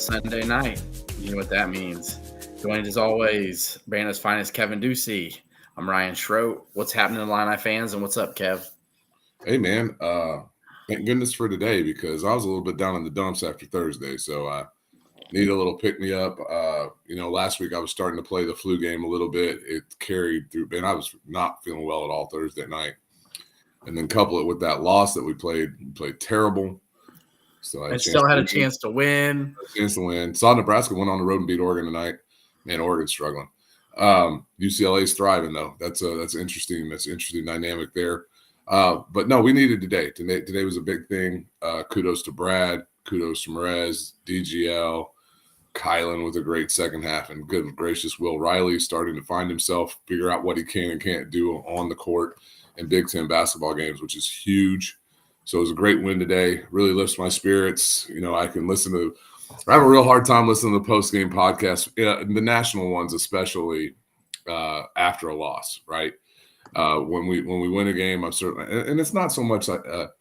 Sunday night. You know what that means. Joined as always, Banner's finest Kevin Ducey. I'm Ryan Schroet. What's happening to Illini fans, and what's up, Kev? Hey man, thank goodness for today because I was a little bit down in the dumps after Thursday, so I need a little pick me up. Last week I was starting to play the flu game a little bit. It carried through, and I was not feeling well at all Thursday night. And then couple it with that loss that we played terrible. So I still had a chance to win. Saw Nebraska went on the road and beat Oregon tonight. Man, Oregon's struggling. UCLA's thriving though. That's interesting. That's an interesting dynamic there. But no, we needed today. Today was a big thing. Kudos to Brad. Kudos to Merez, DGL, Kylan with a great second half, and good gracious, Will Riley starting to find himself, figure out what he can and can't do on the court in Big Ten basketball games, which is huge. So it was a great win today. Really lifts my spirits. I can I have a real hard time listening to the post-game podcast, the national ones especially after a loss, right? When we win a game, I'm certainly, and it's not so much that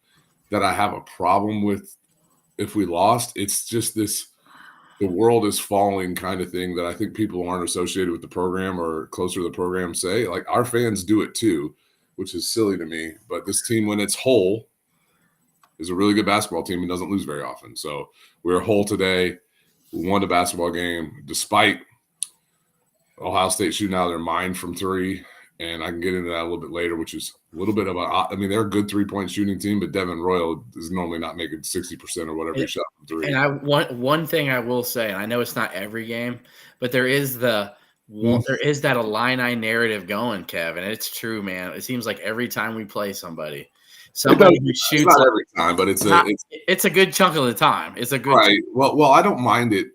I have a problem with if we lost. It's just the world is falling kind of thing that I think people aren't associated with the program or closer to the program say. Like our fans do it too, which is silly to me. But this team, when it's whole, is a really good basketball team and doesn't lose very often. So we're whole today. We won the basketball game despite Ohio State shooting out of their mind from three. And I can get into that a little bit later, which is a little bit they're a good 3-point shooting team, but Devin Royal is normally not making 60% or whatever he shot from three. And one thing I will say, and I know it's not every game, but there is that Illini narrative going, Kevin. It's true, man. It seems like every time we play somebody who shoots, not every time, but it's a good chunk of the time. It's a good right. Well, I don't mind it.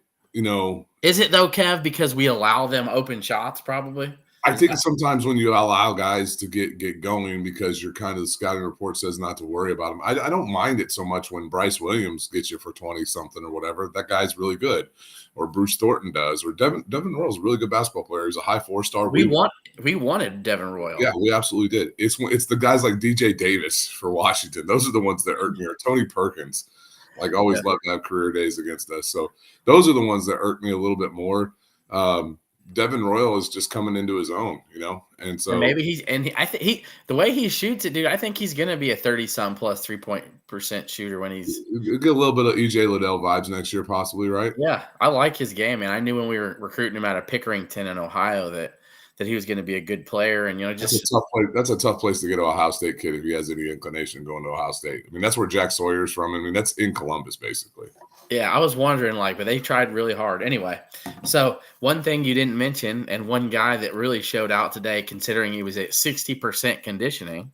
Is it though, Kev? Because we allow them open shots, probably. I think sometimes when you allow guys to get going because you're kind of the scouting report says not to worry about them. I don't mind it so much when Bryce Williams gets you for 20-something or whatever. That guy's really good. Or Bruce Thornton does. Or Devin Royal's a really good basketball player. He's a high 4-star. We wanted Devin Royal. Yeah, we absolutely did. It's the guys like DJ Davis for Washington. Those are the ones that irk me. Or Tony Perkins. Always love to have career days against us. So those are the ones that irk me a little bit more. Devin Royal is just coming into his own, and so I think the way he shoots it, dude. I think he's gonna be a 30-some plus 3% shooter when he's get a little bit of EJ Liddell vibes next year, possibly, right? Yeah, I like his game, and I knew when we were recruiting him out of Pickerington in Ohio that he was going to be a good player, and that's a tough place to get to Ohio State kid if he has any inclination going to Ohio State. I mean, that's where Jack Sawyer's from. I mean, that's in Columbus, basically. Yeah, I was wondering, but they tried really hard. Anyway, so one thing you didn't mention, and one guy that really showed out today, considering he was at 60% conditioning.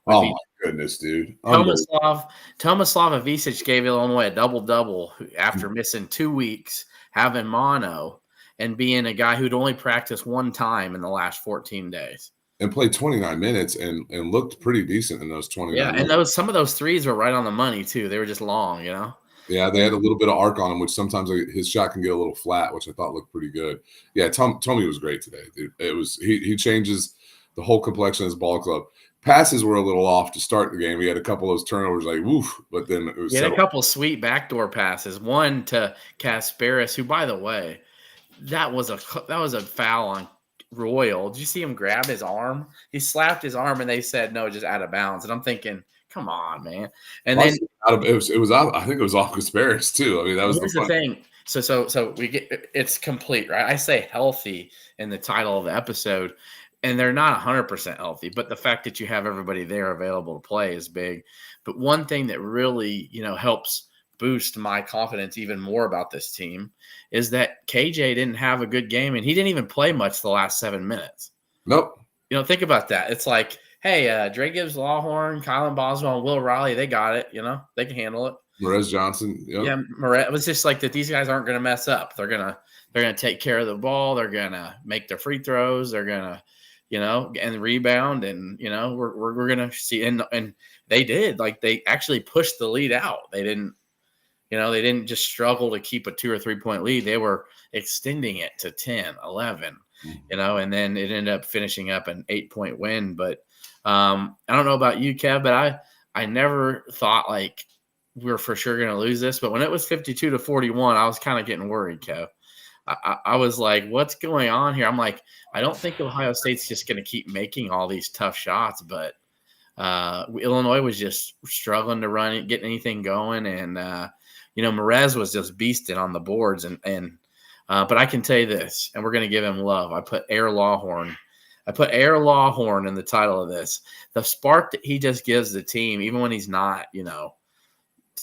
Oh, my goodness, dude. Tomislav Ivisic gave Illinois a double-double after missing 2 weeks, having mono, and being a guy who'd only practiced one time in the last 14 days. And played 29 minutes and looked pretty decent in those 29 minutes. Yeah, and some of those threes were right on the money, too. They were just long, Yeah, they had a little bit of arc on him, which sometimes his shot can get a little flat, which I thought looked pretty good. Yeah, Tommy was great today, dude. It was he changes the whole complexion of his ball club. Passes were a little off to start the game. He had a couple of those turnovers, woof, but then it was. He had a couple sweet backdoor passes. One to Kasparis, who, by the way, that was a foul on Royal. Did you see him grab his arm? He slapped his arm, and they said no, just out of bounds. And I'm thinking, come on, man. And then it was I think it was off Kasparis too. I mean, that was the thing. So we get it's complete, right? I say healthy in the title of the episode, and they're not 100% healthy, but the fact that you have everybody there available to play is big. But one thing that really, helps boost my confidence even more about this team is that KJ didn't have a good game, and he didn't even play much the last 7 minutes. Nope. Think about that. It's like, hey, Dre Gibbs, Lawhorn, Kylan Boswell, and Will Riley, they got it. They can handle it. Merez Johnson. Yep. Yeah, Merez. It was just like that. These guys aren't going to mess up. They're gonna take care of the ball. They're gonna make their free throws. They're gonna, and rebound. And we're gonna see. And they did. They actually pushed the lead out. They didn't. They didn't just struggle to keep a 2 or 3 point lead. They were extending it to 10, 11. And then it ended up finishing up an 8-point win. But I don't know about you, Kev, but I never thought we were for sure going to lose this. But when it was 52-41, I was kind of getting worried, Kev. I was like, what's going on here? I'm like, I don't think Ohio State's just going to keep making all these tough shots, but Illinois was just struggling to run it, get anything going. And, Merez was just beasting on the boards. But I can tell you this, and we're going to give him love. I put Air Lawhorn in the title of this. The spark that he just gives the team, even when he's not,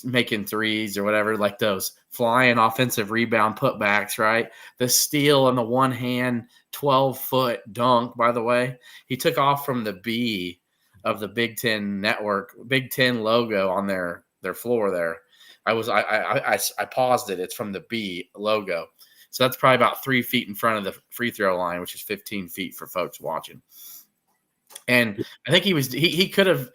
making threes or whatever, like those flying offensive rebound putbacks, right? The steal on the one hand, 12-foot dunk, by the way. He took off from the B of the Big Ten network, Big Ten logo on their floor there. I paused it. It's from the B logo. So that's probably about 3 feet in front of the free throw line, which is 15 feet for folks watching. And I think he could have,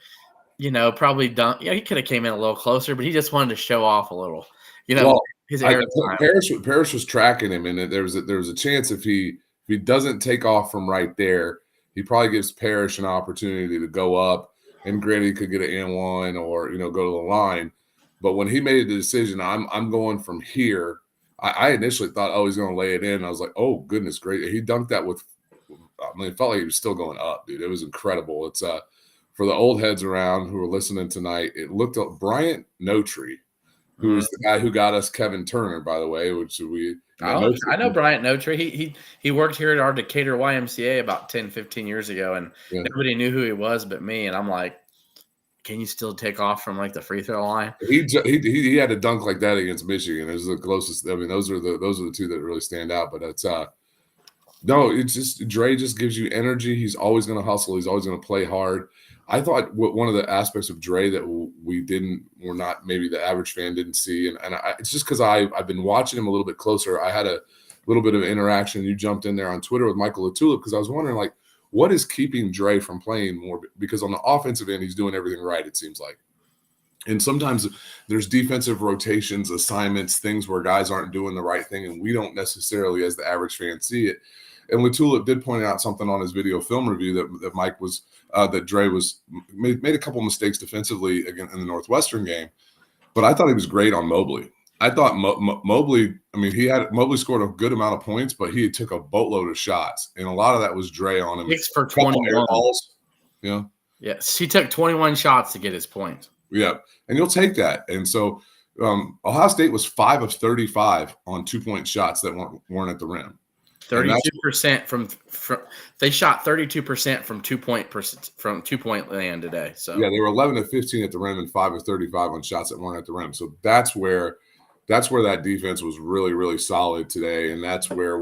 probably done. Yeah, he could have came in a little closer, but he just wanted to show off a little. His Parrish was tracking him, and there was a chance if he doesn't take off from right there, he probably gives Parrish an opportunity to go up, and Gritty could get an and-one or go to the line. But when he made the decision, I'm going from here. I initially thought, he's going to lay it in. I was like, oh goodness, great! He dunked that with. It felt like he was still going up, dude. It was incredible. It's for the old heads around who are listening tonight, it looked up Bryant Notree, who was the guy who got us Kevin Turner, by the way, which I know Bryant Notree. He worked here at our Decatur YMCA about 10, 15 years ago, and nobody knew who he was but me. And I'm like, can you still take off from like the free throw line? He had a dunk like that against Michigan. It was the closest. I mean, those are the two that really stand out. But it's no, it's just Dre just gives you energy. He's always going to hustle. He's always going to play hard. I thought one of the aspects of Dre that we're not, maybe the average fan didn't see, and it's just because I've been watching him a little bit closer. I had a little bit of interaction. You jumped in there on Twitter with Michael LaTulip because I was wondering, like, what is keeping Dre from playing more? Because on the offensive end, he's doing everything right, it seems like. And sometimes there's defensive rotations, assignments, things where guys aren't doing the right thing, and we don't necessarily, as the average fan, see it. And LaTulip did point out something on his video film review that Mike was that Dre was made a couple mistakes defensively again in the Northwestern game, but I thought he was great on Mobley. I thought Mobley. I mean, Mobley scored a good amount of points, but he took a boatload of shots, and a lot of that was Dre on him. 6 for 21. Yes, he took 21 shots to get his points. Yeah, and you'll take that. And so Ohio State was 5 of 35 on 2-point shots that weren't at the rim. 32% from they shot 32% from 2-point land today. So yeah, they were 11 of 15 at the rim and 5 of 35 on shots that weren't at the rim. So that's where that defense was really, really solid today, and that's where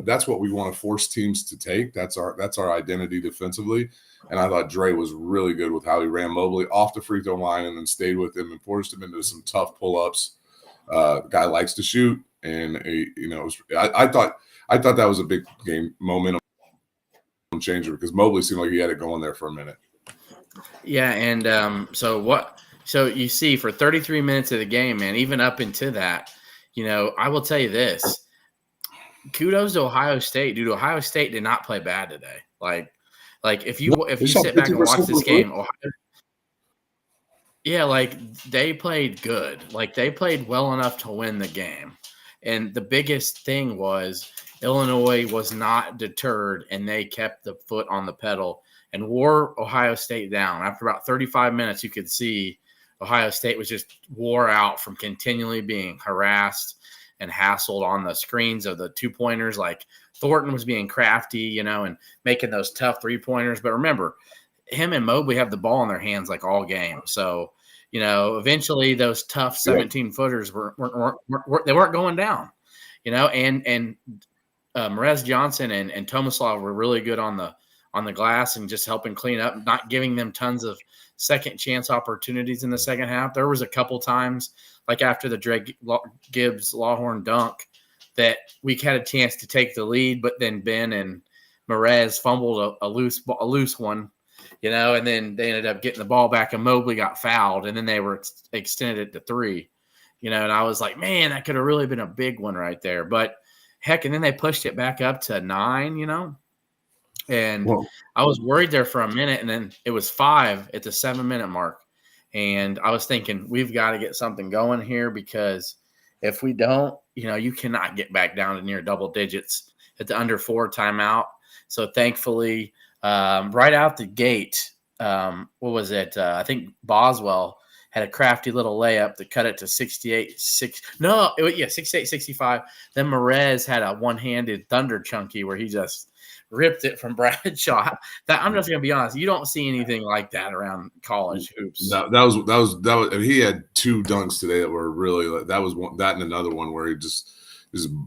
that's what we want to force teams to take. That's our identity defensively. And I thought Dre was really good with how he ran Mobley off the free throw line and then stayed with him and forced him into some tough pull-ups. The guy likes to shoot, and I thought that was a big game momentum changer because Mobley seemed like he had it going there for a minute. Yeah, and so you see for 33 minutes of the game, man, even up into that, I will tell you this. Kudos to Ohio State, dude. Ohio State did not play bad today. Like if you sit back and watch this game, they played good. Like they played well enough to win the game. And the biggest thing was Illinois was not deterred, and they kept the foot on the pedal and wore Ohio State down. After about 35 minutes, you could see Ohio State was just wore out from continually being harassed and hassled on the screens of the 2-pointers. Like Thornton was being crafty, and making those tough 3-pointers. But remember, him and Mobley have the ball in their hands like all game. So, eventually those tough 17-footers they weren't going down, and Merez Johnson and Tomislav were really good on the glass and just helping clean up, not giving them tons of second chance opportunities in the second half. There was a couple times, like after the Dre Gibbs Lawhorn dunk, that we had a chance to take the lead, but then Ben and Merez fumbled a loose one, and then they ended up getting the ball back, and Mobley got fouled, and then they were extended it to 3, and I was like, man, that could have really been a big one right there. But heck, and then they pushed it back up to 9, and I was worried there for a minute, and then it was 5 at the 7-minute mark. And I was thinking we've got to get something going here because if we don't, you cannot get back down to near double digits at the under 4 timeout. So thankfully, right out the gate, what was it? I think Boswell had a crafty little layup to cut it to 68-65. Then Merez had a one-handed thunder chunky where he just ripped it from Bradshaw. That I'm just gonna be honest, you don't see anything like that around college hoops. That was. He had 2 dunks today that were really. That was one. That and another one where he just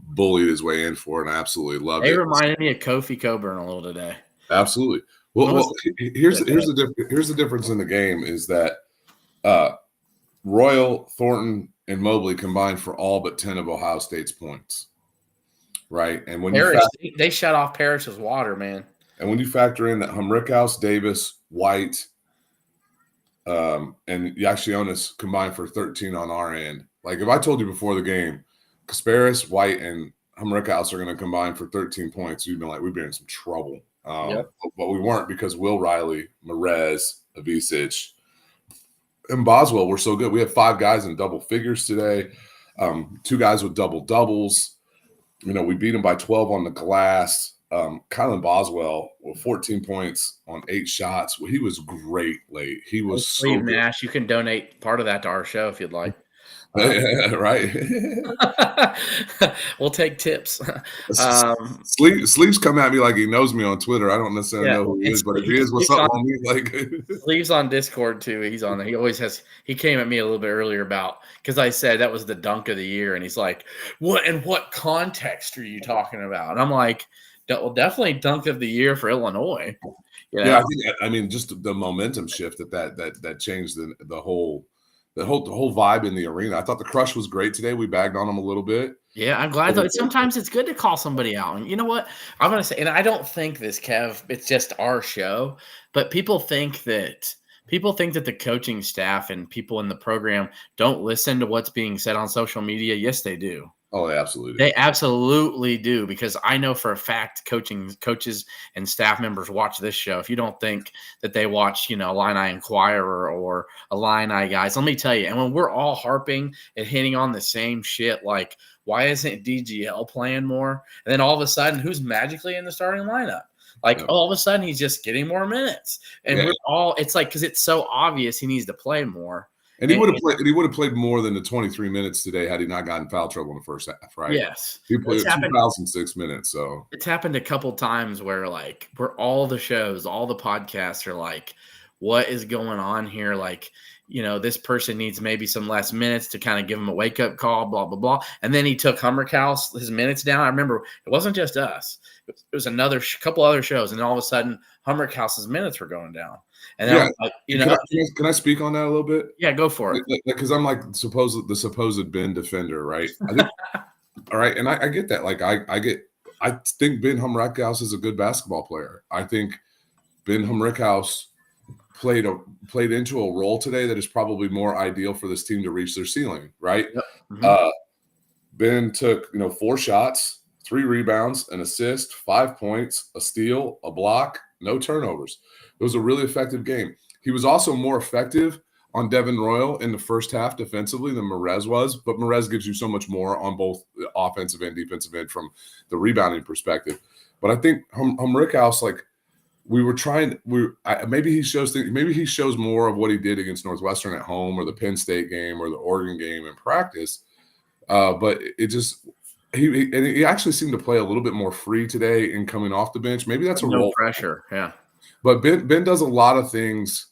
bullied his way in for it, and I absolutely loved it. They reminded me of Kofi Coburn a little today. Absolutely. Well, here's the difference in the game is that Royal, Thornton, and Mobley combined for all but 10 of Ohio State's points. Right. And when they shut off Parrish's water, man. And when you factor in that Humrickhouse, Davis, White, and Yakshianis combined for 13 on our end. Like if I told you before the game, Kasparis, White, and Humrickhouse are going to combine for 13 points, you'd been like, we've been in some trouble. But we weren't because Will Riley, Merez, Avicic, and Boswell were so good. We had 5 guys in double figures today, 2 guys with double doubles. We beat him by 12 on the glass. Kylan Boswell with 14 points on 8 shots. Well, he was great late. He was so good. Nash, you can donate part of that to our show if you'd like. Right. We'll take tips. Sleeves come at me like he knows me on Twitter. I don't necessarily know who he is, but if he is, what's up, homie? Like Sleeves on Discord too. He's on there. He always has. He came at me a little bit earlier about because I said that was the dunk of the year, and he's like, "What? In what context are you talking about?" And I'm like, "Well, definitely dunk of the year for Illinois." Yeah, I mean, just the momentum shift that changed the whole vibe in the arena. I thought the crush was great today. We bagged on them a little bit. Yeah, I'm glad. Sometimes it's good to call somebody out. And you know what? I'm going to say, and I don't think this, Kev, it's just our show, but people think that the coaching staff and people in the program don't listen to what's being said on social media. Yes, they do. Oh, they absolutely do. They absolutely do, because I know for a fact coaches and staff members watch this show. If you don't think that they watch, Illini Inquirer or Illini Guys, let me tell you. And when we're all harping and hitting on the same shit, like why isn't DGL playing more? And then all of a sudden, who's magically in the starting lineup? Like all of a sudden, he's just getting more minutes, and we're all. It's like because it's so obvious he needs to play more. And he would have played more than the 23 minutes today had he not gotten foul trouble in the first half, right? Yes. He played 2,006 minutes. So it's happened a couple times where all the shows, all the podcasts are like, what is going on here? Like, this person needs maybe some less minutes to kind of give him a wake-up call, blah, blah, blah. And then he took Humrickhouse, his minutes down. I remember it wasn't just us. It was another couple other shows, and all of a sudden Humrickhouse's minutes were going down. And can I speak on that a little bit? Yeah, go for it. Because I'm like the supposed Ben defender, right? I think, all right, and I get that. Like I think Ben Humrickhouse is a good basketball player. I think Ben Humrickhouse played into a role today that is probably more ideal for this team to reach their ceiling, right? Yep. Mm-hmm. Ben took 4 shots, 3 rebounds, an assist, 5 points, a steal, a block, no turnovers. It was a really effective game. He was also more effective on Devin Royal in the first half defensively than Merez was, but Merez gives you so much more on both the offensive and defensive end from the rebounding perspective. But I think Humrickhouse, maybe he shows more of what he did against Northwestern at home or the Penn State game or the Oregon game in practice. But it just he actually seemed to play a little bit more free today in coming off the bench. Maybe that's no pressure. Yeah. But Ben does a lot of things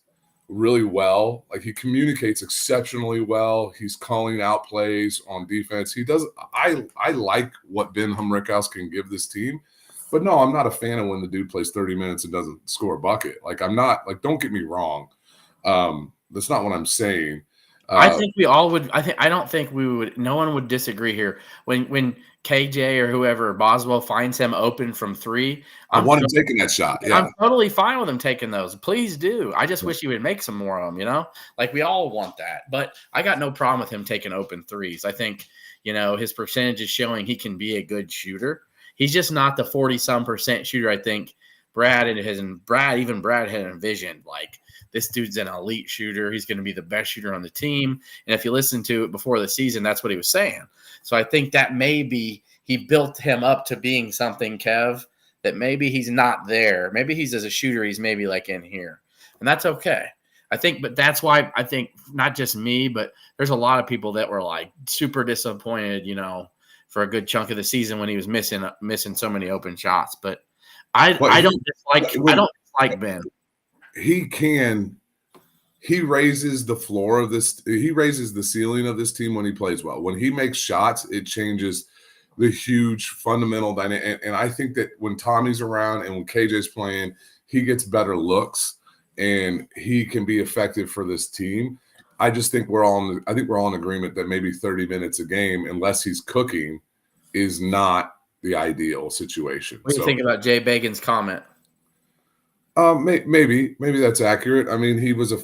really well. Like he communicates exceptionally well. He's calling out plays on defense. He does. I like what Ben Humrickhouse can give this team. But no, I'm not a fan of when the dude plays 30 minutes and doesn't score a bucket. Like I'm not. Like don't get me wrong. That's not what I'm saying. I think we all would. I don't think we would. No one would disagree here. When KJ or whoever Boswell finds him open from 3, I want him taking that shot. Yeah. I'm totally fine with him taking those. Please do. I just wish he would make some more of them. Like we all want that. But I got no problem with him taking open 3s. I think his percentage is showing he can be a good shooter. He's just not the 40-some% shooter I think Brad had envisioned like this dude's an elite shooter. He's going to be the best shooter on the team. And if you listen to it before the season, that's what he was saying. So I think that maybe he built him up to being something, Kev, that maybe he's not there. Maybe he's as a shooter, he's maybe like in here. And that's okay. I think, but that's why I think not just me, but there's a lot of people that were like super disappointed, for a good chunk of the season when he was missing so many open shots. But I don't dislike Ben. He raises the floor of this. He raises the ceiling of this team when he plays well. When he makes shots, it changes the huge fundamental dynamic. And I think that when Tommy's around and when KJ's playing, he gets better looks and he can be effective for this team. I just think we're all in agreement that maybe 30 minutes a game, unless he's cooking, is not the ideal situation. What do you think about Jay Bacon's comment? Maybe that's accurate. I mean, he was a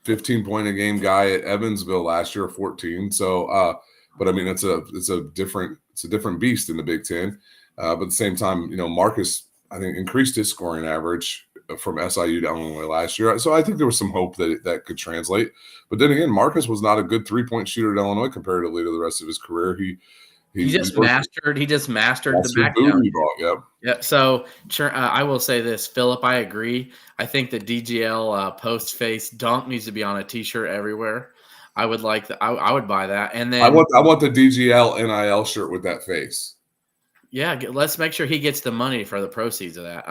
15-point a game guy at Evansville last year, 14. So, but I mean, it's a different beast in the Big Ten. But at the same time, Marcus, I think, increased his scoring average from SIU to Illinois last year. So I think there was some hope that could translate. But then again, Marcus was not a good 3-point shooter at Illinois comparatively to the rest of his career. He just mastered the back down. Yep. Yeah. So I will say this, Philip, I agree. I think the DGL post face dunk needs to be on a T-shirt everywhere. I would like that. I would buy that. And then I want the DGL NIL shirt with that face. Yeah, let's make sure he gets the money for the proceeds of that.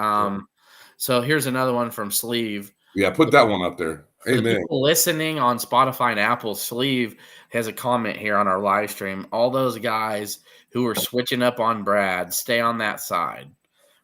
So here's another one from Sleeve. Yeah, put that one up there. Amen. The people listening on Spotify and Apple, Sleeve has a comment here on our live stream. All those guys who are switching up on Brad, stay on that side.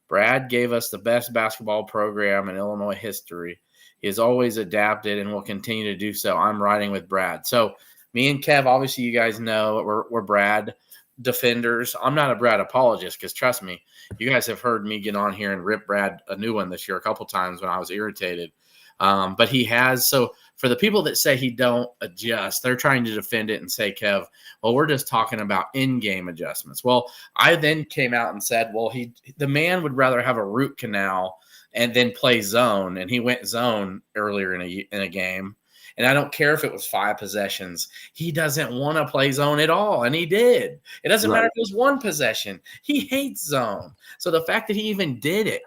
Brad gave us the best basketball program in Illinois history. He has always adapted and will continue to do so. I'm riding with Brad. So me and Kev, obviously you guys know we're Brad defenders. I'm not a Brad apologist because trust me, you guys have heard me get on here and rip Brad a new one this year a couple times when I was irritated. But he has. So for the people that say he don't adjust, they're trying to defend it and say, Kev, well, we're just talking about in-game adjustments. Well, I then came out and said, well, the man would rather have a root canal and then play zone. And he went zone earlier in a game. And I don't care if it was 5 possessions. He doesn't want to play zone at all, and he did. It doesn't matter if it was 1 possession. He hates zone. So the fact that he even did it,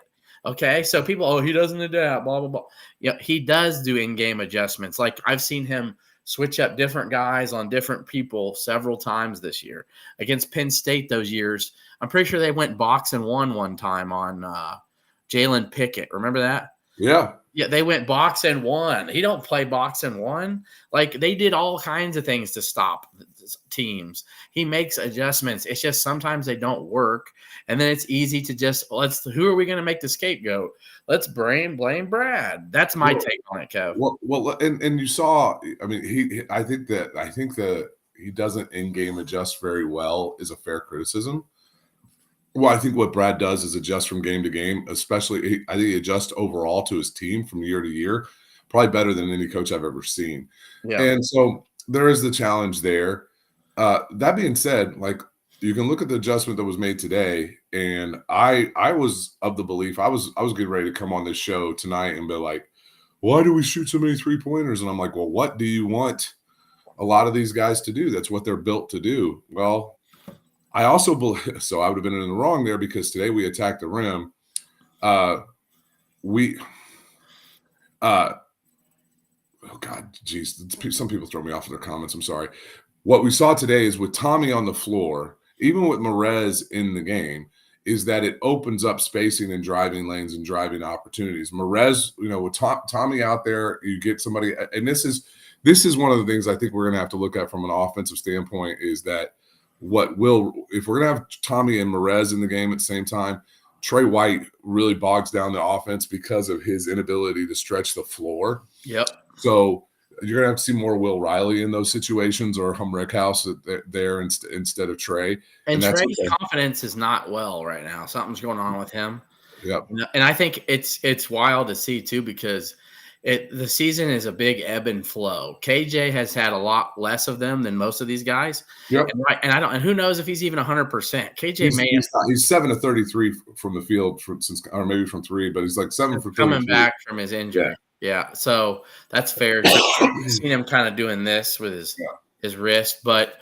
okay? So people, he doesn't adapt, blah, blah, blah. Yeah, he does do in-game adjustments. Like I've seen him switch up different guys on different people several times this year. Against Penn State those years, I'm pretty sure they went box and one time on Jalen Pickett. Remember that? Yeah. Yeah, they went box and one. He don't play box and one. Like they did all kinds of things to stop teams. He makes adjustments. It's just sometimes they don't work, and then it's easy to just who are we going to make the scapegoat? Let's blame Brad. That's my take on it, Kev. Well, and you saw. I mean, I think that he doesn't in-game adjust very well is a fair criticism. Well, I think what Brad does is adjust from game to game, especially I think he adjusts overall to his team from year to year, probably better than any coach I've ever seen. Yeah. And so there is the challenge there. That being said, like you can look at the adjustment that was made today, and I was of the belief I was getting ready to come on this show tonight and be like, why do we shoot so many 3-pointers? And I'm like, well, what do you want a lot of these guys to do? That's what they're built to do. Well, I also believe, so I would have been in the wrong there because today we attacked the rim. Oh God, geez, some people throw me off of their comments. I'm sorry. What we saw today is with Tommy on the floor, even with Merez in the game, is that it opens up spacing and driving lanes and driving opportunities. Merez, with Tommy out there, you get somebody, and this is one of the things I think we're going to have to look at from an offensive standpoint is that if we're going to have Tommy and Merez in the game at the same time, Trey White really bogs down the offense because of his inability to stretch the floor. Yep. So you're going to have to see more Will Riley in those situations or Humrickhouse there instead of Trey. And Trey's confidence is not well right now. Something's going on with him. Yep. And I think it's wild to see too because the season is a big ebb and flow. KJ has had a lot less of them than most of these guys. Yep. And who knows if he's even 100%. KJ he's 7 of 33 from the field or maybe from 3, but he's like 7 for 33. Coming back from his injury. Yeah. So that's fair. I've seen him kind of doing this with his wrist, but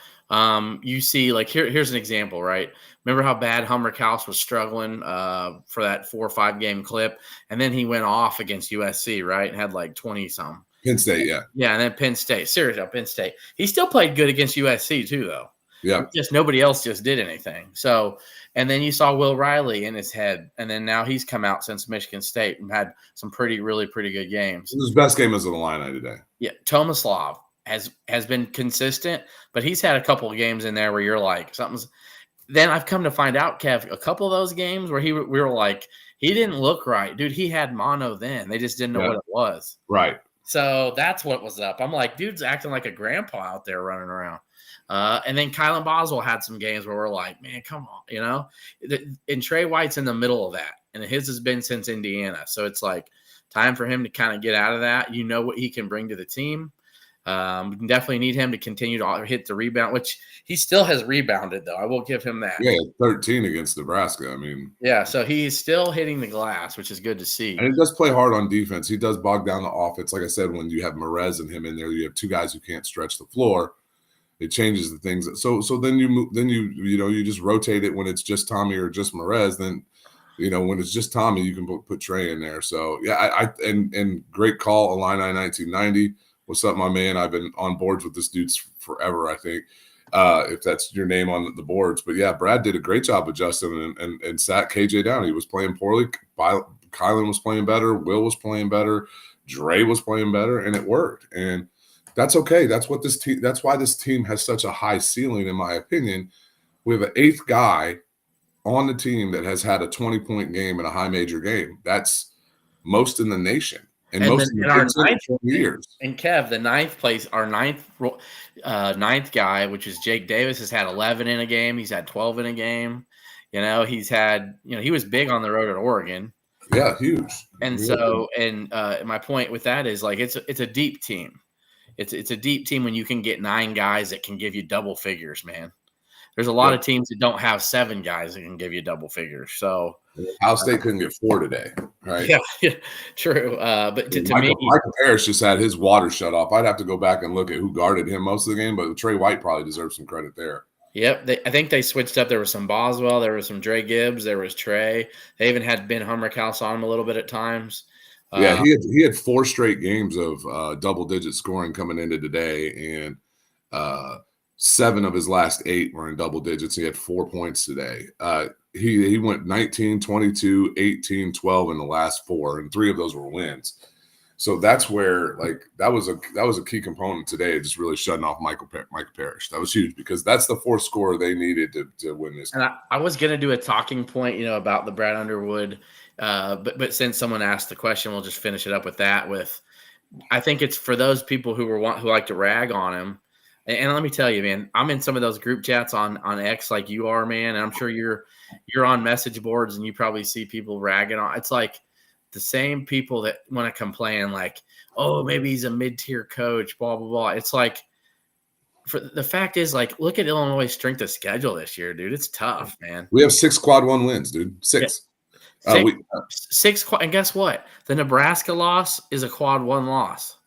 you see, like here's an example, right? Remember how bad Hummerkaus was struggling for that 4 or 5 game clip, and then he went off against USC, right? And had like 20 some. Penn State, yeah, and then Penn State. Seriously, Penn State. He still played good against USC too, though. Yeah, just nobody else just did anything. So, and then you saw Will Riley in his head, and then now he's come out since Michigan State and had some really pretty good games. His best game is in the Illini today. Yeah, Tomislav has been consistent, but he's had a couple of games in there where you're like something's. Then I've come to find out, Kev, a couple of those games where we were like, he didn't look right, dude. He had mono then. They just didn't know what it was. Right. So that's what was up. I'm like, dude's acting like a grandpa out there running around. And then Kylan Boswell had some games where we're like, man, come on, And Trey White's in the middle of that, and his has been since Indiana. So it's like time for him to kind of get out of that. You know what he can bring to the team. We can definitely need him to continue to hit the rebound, which he still has rebounded, though. I will give him that. Yeah, 13 against Nebraska. I mean, yeah, so he's still hitting the glass, which is good to see. And he does play hard on defense. He does bog down the offense. Like I said, when you have Merez and him in there, you have 2 guys who can't stretch the floor. It changes the things. So then you just rotate it when it's just Tommy or just Merez. Then when it's just Tommy, you can put Trey in there. So yeah, and great call, Illini 1990. What's up, my man? I've been on boards with this dude forever, I think, if that's your name on the boards. But yeah, Brad did a great job adjusting and sat KJ down. He was playing poorly. Kylan was playing better. Will was playing better. Dre was playing better, and it worked. And that's okay. That's why this team has such a high ceiling, in my opinion. We have an 8th guy on the team that has had a 20-point game in a high major game. That's most in the nation. And most in our 9th years. And Kev, the 9th place, our 9th guy, which is Jake Davis, has had 11 in a game. He's had 12 in a game. He's had, he was big on the road at Oregon. Yeah, huge. And so, my point with that is like it's a deep team. It's a deep team when you can get 9 guys that can give you double figures, man. There's a lot of teams that don't have 7 guys that can give you double figures. So Ohio State couldn't get 4 today, right? Yeah, true. But to me, Michael Parrish just had his water shut off. I'd have to go back and look at who guarded him most of the game, but Trey White probably deserves some credit there. Yep, I think they switched up. There was some Boswell, there was some Dre Gibbs, there was Trey. They even had Ben Hummerkaus on him a little bit at times. Yeah, he had 4 straight games of double-digit scoring coming into today, and 7 of his last 8 were in double digits. He had 4 points today. He went 19, 22, 18, 12 in the last 4, and 3 of those were wins. So that's where that was a key component today, just really shutting off Michael Parrish. That was huge because that's the 4th scorer they needed to win this game. And I was going to do a talking point, about the Brad Underwood, but since someone asked the question, we'll just finish it up with that. I think it's for those people who like to rag on him. And let me tell you, man, I'm in some of those group chats on X like you are, man. And I'm sure you're on message boards and you probably see people ragging on. It's like the same people that want to complain, like, oh, maybe he's a mid-tier coach, blah, blah, blah. It's like, for the fact is, like, look at Illinois' strength of schedule this year, dude. It's tough, man. We have 6 quad 1 wins, dude. 6. Yeah. 6 and guess what? The Nebraska loss is a quad 1 loss.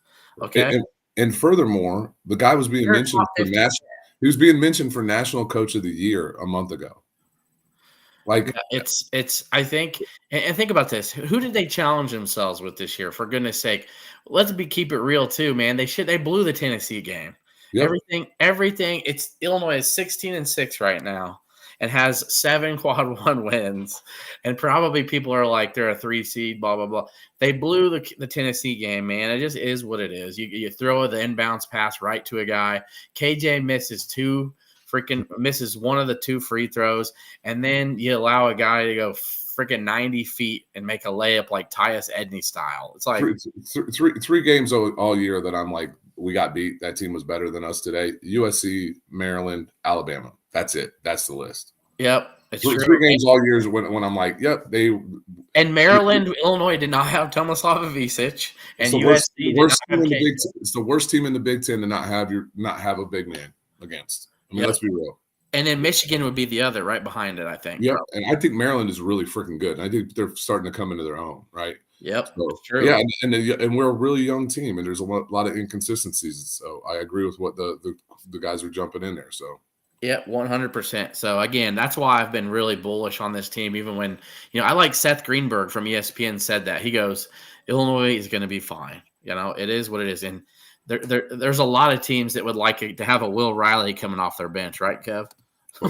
Okay. And furthermore, the guy was being mentioned for National Coach of the Year a month ago. Like it's I think, and think about this. Who did they challenge themselves with this year? For goodness sake, let's keep it real too, man. They blew the Tennessee game. Yep. Everything. It's Illinois is 16-6 right now and has 7 quad 1 wins. And probably people are like, they're a 3 seed, blah, blah, blah. They blew the Tennessee game, man. It just is what it is. You throw the inbounds pass right to a guy. KJ misses one of the 2 free throws. And then you allow a guy to go freaking 90 feet and make a layup like Tyus Edney style. It's like three games all year that I'm like, we got beat. That team was better than us today. USC, Maryland, Alabama. That's it. That's the list. Yep. It's Three, true. three games all years when I'm like, yep, And Maryland, Illinois did not have Tomislav Ivicic, it's and the worst, USC did not team have in the K. it's the worst team in the Big Ten to not have a big man against. I mean, Yep. let's be real. And then Michigan would be the other right behind it, I think. Yep, Probably. and I think Maryland is really freaking good. I think they're starting to come into their own, right? Yep, So it's true. yeah, and we're a really young team, and there's a lot of inconsistencies. So I agree with what the guys are jumping in there. So Yeah, 100%. So again, that's why I've been really bullish on this team. Even when I like Seth Greenberg from ESPN said that he goes, Illinois is going to be fine. It is what it is, and there's a lot of teams that would like to have a Will Riley coming off their bench, right, Kev?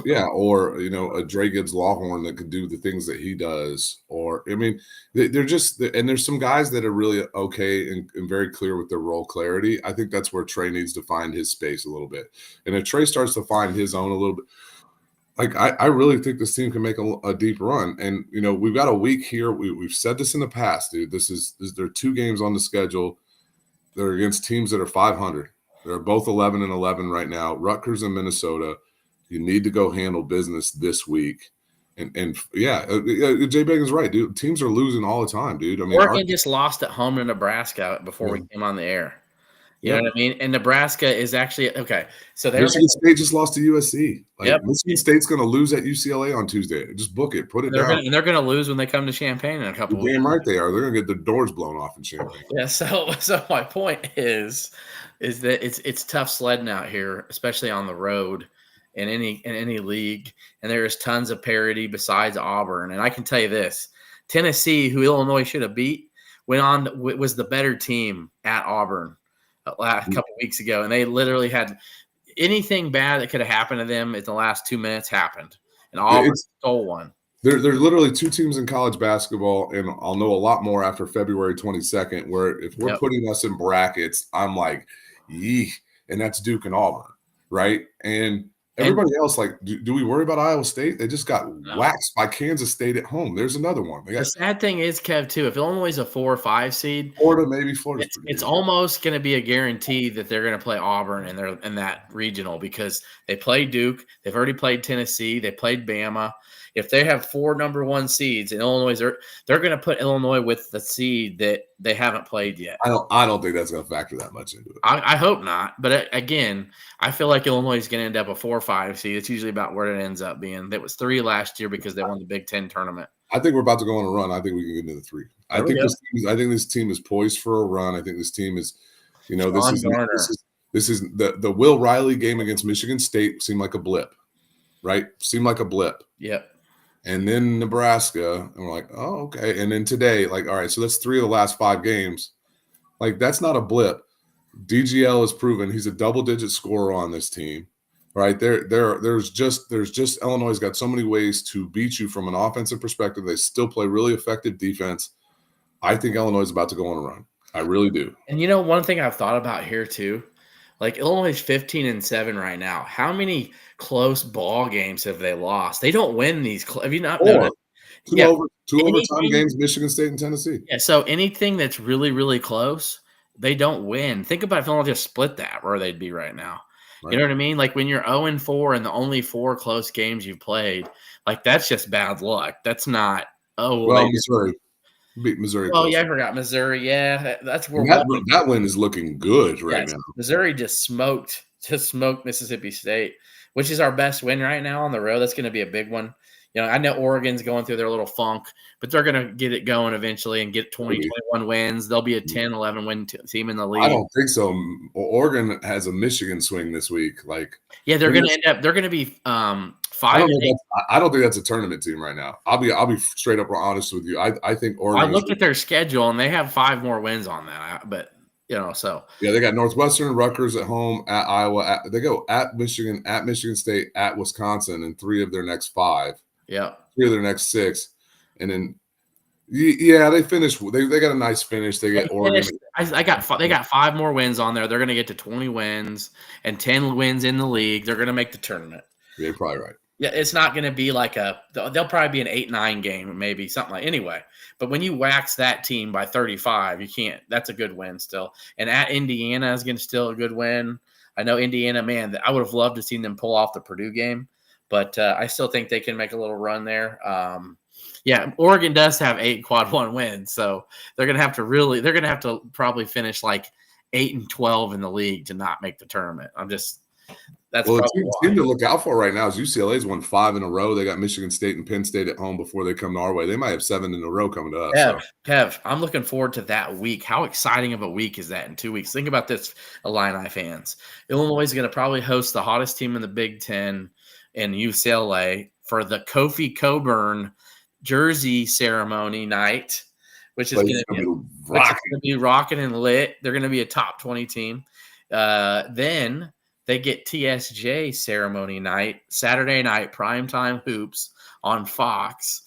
yeah, or a Dre Gibbs Lawhorn that could do the things that he does. Or I mean, they're just and there's some guys that are really okay and very clear with their role clarity. I think that's where Trey needs to find his space a little bit. And if Trey starts to find his own a little bit, like I really think this team can make a deep run. And we've got a week here. We've said this in the past, dude. There are 2 games on the schedule. They're against teams that are 500. They're both 11-11 right now. Rutgers and Minnesota. You need to go handle business this week. And yeah, Jay Bacon's right, dude. Teams are losing all the time, dude. I mean, Oregon just lost at home to Nebraska before we came on the air. You know what I mean? And Nebraska is actually okay. So Michigan State just lost to USC. Yep. Michigan State's going to lose at UCLA on Tuesday. Just book it, put it down. They're going to lose when they come to Champaign in a couple. You're damn right they are. They're going to get their doors blown off in Champaign. Yeah. So my point is that it's tough sledding out here, especially on the road in any league. And there is tons of parity besides Auburn. And I can tell you this: Tennessee, who Illinois should have beat, was the better team at Auburn last couple weeks ago, and they literally had anything bad that could have happened to them in the last 2 minutes happened, and Auburn stole one. There's literally 2 teams in college basketball, and I'll know a lot more after February 22nd, where if we're putting us in brackets, I'm like, yee, and that's Duke and Auburn, right? And everybody else, like, do we worry about Iowa State? They just got waxed by Kansas State at home. There's another one. The sad thing is, Kev, too, if Illinois is a 4 or 5 seed, Florida, it's almost going to be a guarantee that they're going to play Auburn in that regional because they played Duke, they've already played Tennessee, they played Bama. If they have 4 number 1 seeds in Illinois, they're going to put Illinois with the seed that they haven't played yet. I don't think that's going to factor that much into it. I hope not. But again, I feel like Illinois is going to end up a 4 or 5 seed. It's usually about where it ends up being. That was 3 last year because they won the Big Ten tournament. I think we're about to go on a run. I think we can get into the 3. I think this team is poised for a run. I think this team is, this is the Will Riley game against Michigan State seemed like a blip, right? Seemed like a blip. Yep. And then Nebraska, and we're like, oh, okay. And then today, like, all right, so that's 3 of the last 5 games. Like, that's not a blip. DGL has proven he's a double-digit scorer on this team, right? There's just Illinois got so many ways to beat you from an offensive perspective. They still play really effective defense. I think Illinois is about to go on a run. I really do. And one thing I've thought about here too, like Illinois is 15-7 right now. How many close ball games have they lost? They don't win these. Have you not noticed? Two overtime games, Michigan State and Tennessee. Yeah, so anything that's really, really close, they don't win. Think about if Illinois just split that, where they'd be right now. Right. You know what I mean? Like when you're 0-4 and the only 4 close games you've played, like that's just bad luck. That's not. Missouri beat Missouri. Oh yeah, I forgot Missouri. Yeah, that's where that win is looking good right now. Missouri just smoked Mississippi State, which is our best win right now on the road. That's going to be a big one. I know Oregon's going through their little funk, but they're going to get it going eventually and get 21 wins. They'll be a 10-11 win team in the league. I don't think so. Oregon has a Michigan swing this week. Yeah, they're going to end up. They're going to be 5. I don't think that's a tournament team right now. I'll be straight up honest with you. I think Oregon. I looked at their schedule and they have 5 more wins on that. But so yeah, they got Northwestern, Rutgers at home, at Iowa. They go at Michigan State, at Wisconsin, in 3 of their next 5. Yeah, 3 of their next 6, and then they finished. They got a nice finish. They get Oregon. They got 5 more wins on there. They're going to get to 20 wins and 10 wins in the league. They're going to make the tournament. You're probably right. Yeah, it's not going to be like they'll probably be an 8-9 game, maybe something like anyway. But when you wax that team by 35, you can't. That's a good win still. And at Indiana is going to still a good win. I know Indiana, man. I would have loved to seen them pull off the Purdue game, but I still think they can make a little run there. Yeah, Oregon does have 8 quad 1 wins, so they're going to have to probably finish like 8-12 in the league to not make the tournament. That's Well, probably the why. team to look out for right now is UCLA's won 5 in a row. They got Michigan State and Penn State at home before they come to our way. They might have 7 in a row coming to us. Kev, I'm looking forward to that week. How exciting of a week is that in 2 weeks? Think about this, Illini fans. Illinois is going to probably host the hottest team in the Big Ten in UCLA for the Kofi Coburn jersey ceremony night, which is going to be rocking and lit. They're going to be a top 20 team. Then they get TSJ ceremony night, Saturday night, primetime hoops on Fox,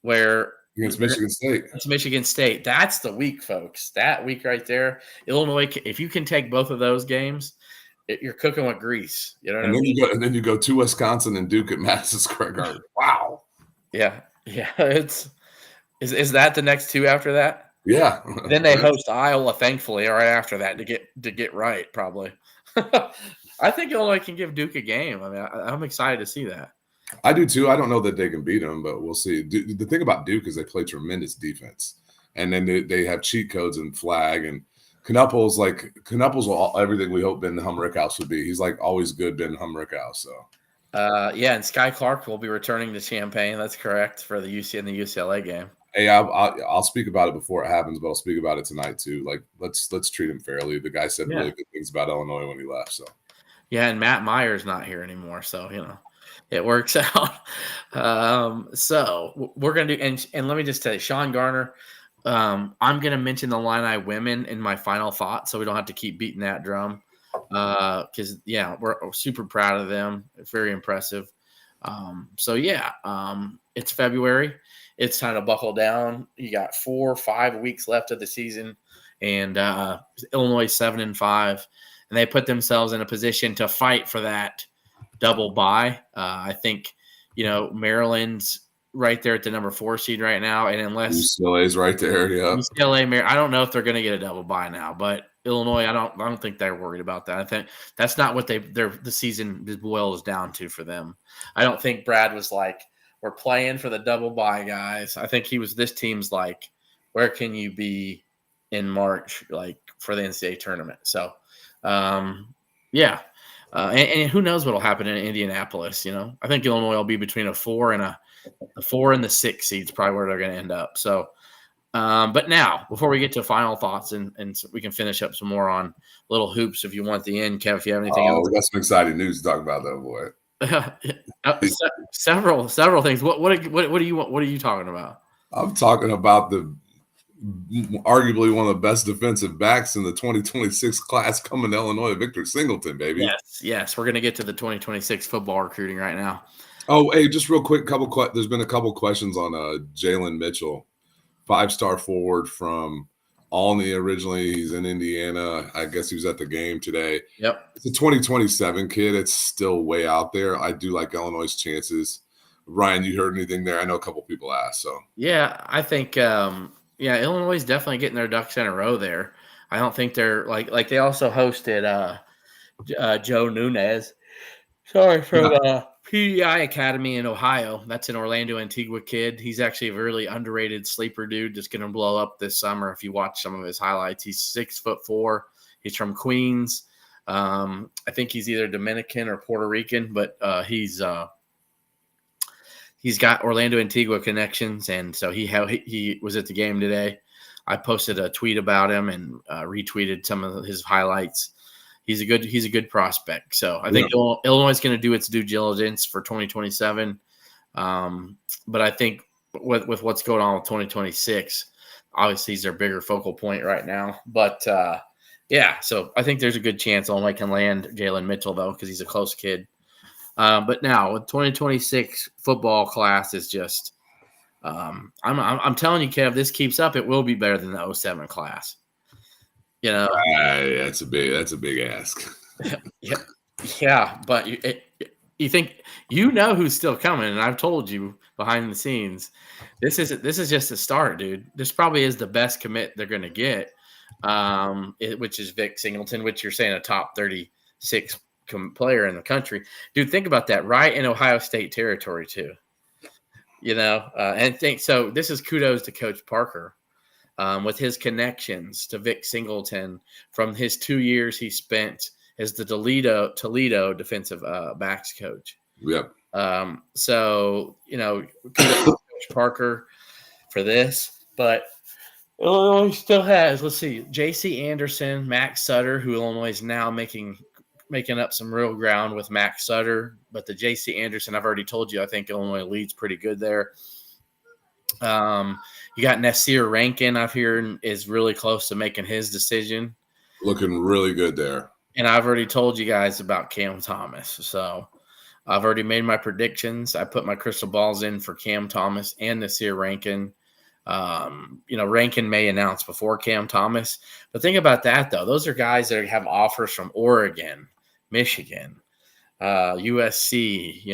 where against Michigan State. It's Michigan State. That's the week, folks. That week right there. Illinois, if you can take both of those games, you're cooking with grease. You know what I mean? And then you go to Wisconsin and Duke at Madison Square Garden. Wow. Yeah. Is that the next 2 after that? Yeah. Then they host Iowa, thankfully, right after that to get right, probably. I think Illinois can give Duke a game. I mean, I'm excited to see that. I do too. I don't know that they can beat them, but we'll see. The thing about Duke is they play tremendous defense, and then they have cheat codes and flag and Knupples. Like Knupples, everything we hope Ben Humrickhouse would be. He's like always good Ben Humrickhouse. So. And Sky Clark will be returning to Champaign. That's correct for the UCLA game. Hey, I'll speak about it before it happens, but I'll speak about it tonight too. Like let's treat him fairly. The guy said really good things about Illinois when he left. So. Yeah, and Matt Meyer's not here anymore, so it works out. So we're gonna do, and let me just tell you, Sean Garner. I'm gonna mention the Illini women in my final thought, so we don't have to keep beating that drum. Because we're super proud of them. It's very impressive. It's February. It's time to buckle down. You got 4 or 5 weeks left of the season, and Illinois 7-5. And they put themselves in a position to fight for that double bye. I think, Maryland's right there at the number 4 seed right now. And unless UCLA's right there, yeah. UCLA, I don't know if they're going to get a double bye now, but Illinois, I don't think they're worried about that. I think that's not what the season boils down to for them. I don't think Brad was like, we're playing for the double bye, guys. I think this team's like, where can you be in March, like for the NCAA tournament? So, and who knows what'll happen in Indianapolis? I think Illinois will be between a 4 and the 6 seeds, probably where they're going to end up. So, but now before we get to final thoughts and so we can finish up some more on little hoops, if you want the end, Kev, if you have anything else. We got some exciting news to talk about, though, boy. Several things. What are you talking about? I'm talking about arguably one of the best defensive backs in the 2026 class coming to Illinois, Victor Singleton, baby. Yes. We're going to get to the 2026 football recruiting right now. Oh, hey, just real quick, there's been a couple questions on Jalen Mitchell, 5-star forward from Alney originally. He's in Indiana. I guess he was at the game today. Yep. It's a 2027 kid. It's still way out there. I do like Illinois' chances. Ryan, you heard anything there? I know a couple people asked. So yeah, I think Illinois is definitely getting their ducks in a row there. I don't think they're like they also hosted Joe Nunez. Sorry, from PDI Academy in Ohio. That's an Orlando Antigua kid. He's actually a really underrated sleeper dude. Just going to blow up this summer if you watch some of his highlights. He's 6'4". He's from Queens. I think he's either Dominican or Puerto Rican, but he's got Orlando Antigua connections, and so he was at the game today. I posted a tweet about him and retweeted some of his highlights. He's a good prospect. So I think Illinois is going to do its due diligence for 2027. But I think with what's going on with 2026, obviously he's their bigger focal point right now. But so I think there's a good chance Illinois can land Jalen Mitchell though, because he's a close kid. But now with 2026 football class is just, I'm telling you, Kev, this keeps up, it will be better than the 07 class. That's a big ask. Yeah, but you think who's still coming, and I've told you behind the scenes, this is just a start, dude. This probably is the best commit they're going to get, which is Vic Singleton, which you're saying a top 36 player in the country. Dude, think about that, right in Ohio State territory too. And think so. This is kudos to Coach Parker with his connections to Vic Singleton from his 2 years he spent as the Toledo defensive backs coach. Yep. So kudos to Coach Parker for this, but Illinois still has, let's see, J.C. Anderson, Max Sutter, who Illinois is now making up some real ground with Max Sutter. But the J.C. Anderson, I've already told you, I think Illinois leads pretty good there. You got Nasir Rankin, I've heard, is really close to making his decision. Looking really good there. And I've already told you guys about Cam Thomas. So I've already made my predictions. I put my crystal balls in for Cam Thomas and Nasir Rankin. Rankin may announce before Cam Thomas. But think about that, though. Those are guys that have offers from Oregon, Michigan, USC,